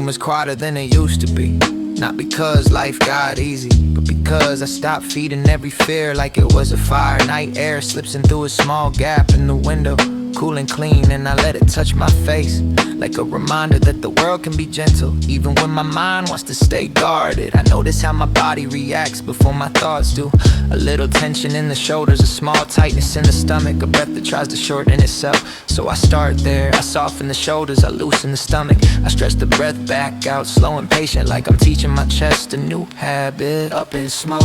It's quieter than it used to be. Not because life got easy, but because I stopped feeding every fear like it was a fire. Night air slips in through a small gap in the window, cool and clean, and I let it touch my face like a reminder that the world can be gentle even when my mind wants to stay guarded. I notice how my body reacts before my thoughts do. A little tension in the shoulders, a small tightness in the stomach, a breath that tries to shorten itself. So I start there, I soften the shoulders, I loosen the stomach, I stretch the breath back out, slow and patient, like I'm teaching my chest a new habit. Up in smoke,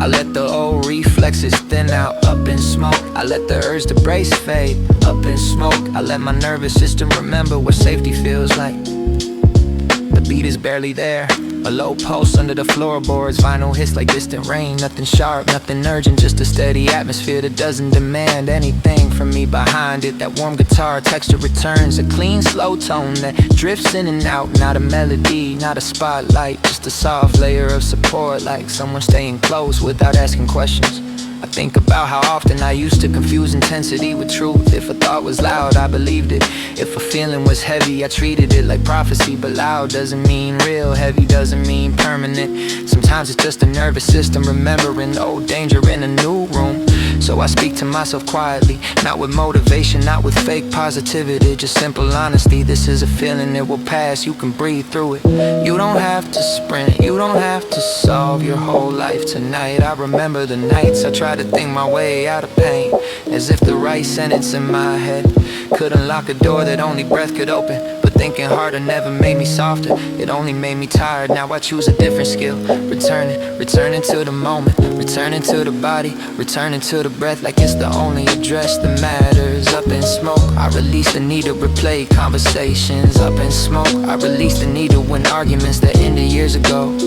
I let the old reflexes thin out. Up in smoke, I let the urge to brace fade. Up in smoke, I let my nervous system remember what safety feels like. The beat is barely there, a low pulse under the floorboards. Vinyl hits like distant rain, nothing sharp, nothing urgent, just a steady atmosphere that doesn't demand anything from me behind it. That warm guitar texture returns, a clean slow tone that drifts in and out. Not a melody, not a spotlight, just a soft layer of support, like someone staying close without asking questions. I think about how often I used to confuse intensity with truth. If a thought was loud, I believed it. If a feeling was heavy, I treated it like prophecy. But loud doesn't mean real, heavy doesn't mean permanent. Sometimes it's just a nervous system remembering old danger in a new room. So I speak to myself quietly, not with motivation, not with fake positivity, just simple honesty. This is a feeling, it will pass, you can breathe through it. You don't have to sprint, you don't have to solve your whole life tonight. I remember the nights I tried to think my way out of pain, as if the right sentence in my head could unlock a door that only breath could open. But thinking harder never made me softer, it only made me tired. Now I choose a different skill, returning to the moment, returning to the body, returning to the breath like it's the only address that matters. Up in smoke, I release the need to replay conversations. Up in smoke, I release the need to win arguments that ended years ago.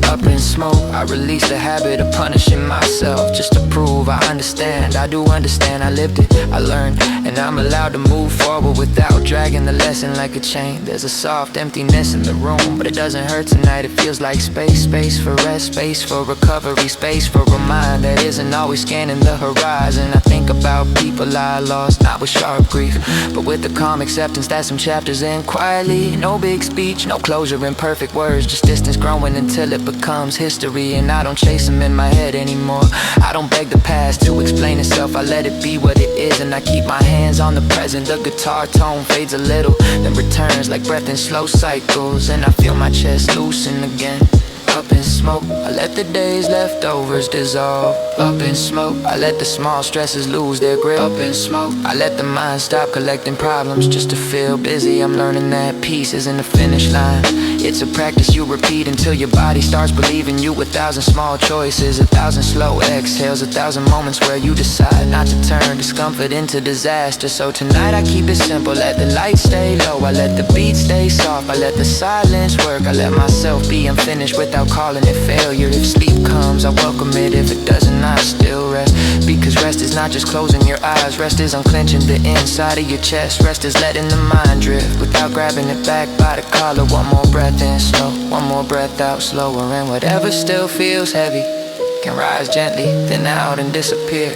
Up in smoke, I release the habit of punishing myself just to prove I understand. I do understand, I lived it, I learned, and I'm allowed to move forward without dragging the lesson like a chain. There's a soft emptiness in the room, but it doesn't hurt tonight. It feels like space, space for rest, space for recovery, space for a mind that isn't always scanning the horizon. I think about people I lost, not with sharp grief, but with the calm acceptance that some chapters end quietly. No big speech, no closure in perfect words, just distance growing until it becomes becomes history, and I don't chase them in my head anymore. I don't beg the past to explain itself, I let it be what it is, and I keep my hands on the present. The guitar tone fades a little, then returns like breath in slow cycles, and I feel my chest loosen again. Up in smoke, I let the day's leftovers dissolve. Up in smoke, I let the small stresses lose their grip. Up in smoke, I let the mind stop collecting problems just to feel busy. I'm learning that peace isn't the finish line. It's a practice you repeat until your body starts believing you. 1,000 small choices, 1,000 slow exhales, 1,000 moments where you decide not to turn discomfort into disaster. So tonight I keep it simple, let the lights stay low, I let the beat stay soft, I let the silence work, I let myself be unfinished without calling it failure. If sleep comes, I welcome it. If it doesn't, I still rest. Because rest is not just closing your eyes, rest is unclenching the inside of your chest. Rest is letting the mind drift without grabbing it back by the collar. One more breath in slow, one more breath out slower, and whatever still feels heavy can rise gently, then out and disappear.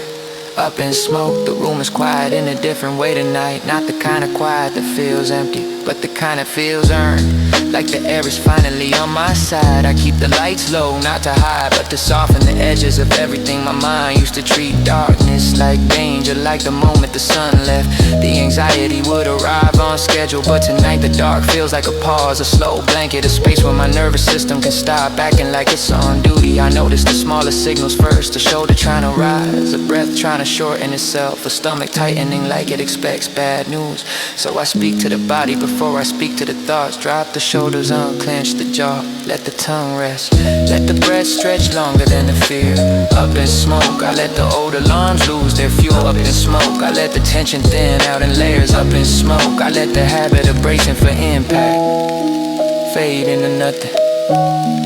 Up in smoke, the room is quiet in a different way tonight. Not the kind of quiet that feels empty, but the kind that feels earned. Like the air is finally on my side. I keep the lights low, not to hide, but to soften the edges of everything my mind used to treat darkness like danger. Like the moment the sun left, the anxiety would arrive on schedule. But tonight the dark feels like a pause, a slow blanket, a space where my nervous system can stop acting like it's on duty. I notice the smallest signals first, a shoulder trying to rise, a breath trying to shorten itself, a stomach tightening like it expects bad news. So I speak to the body before I speak to the thoughts. Drop the shoulders, unclench the jaw, let the tongue rest, let the breath stretch longer than the fear. Up in smoke, I let the old alarms lose their fuel. Up in smoke, I let the tension thin out in layers. Up in smoke, I let the habit of bracing for impact fade into nothing.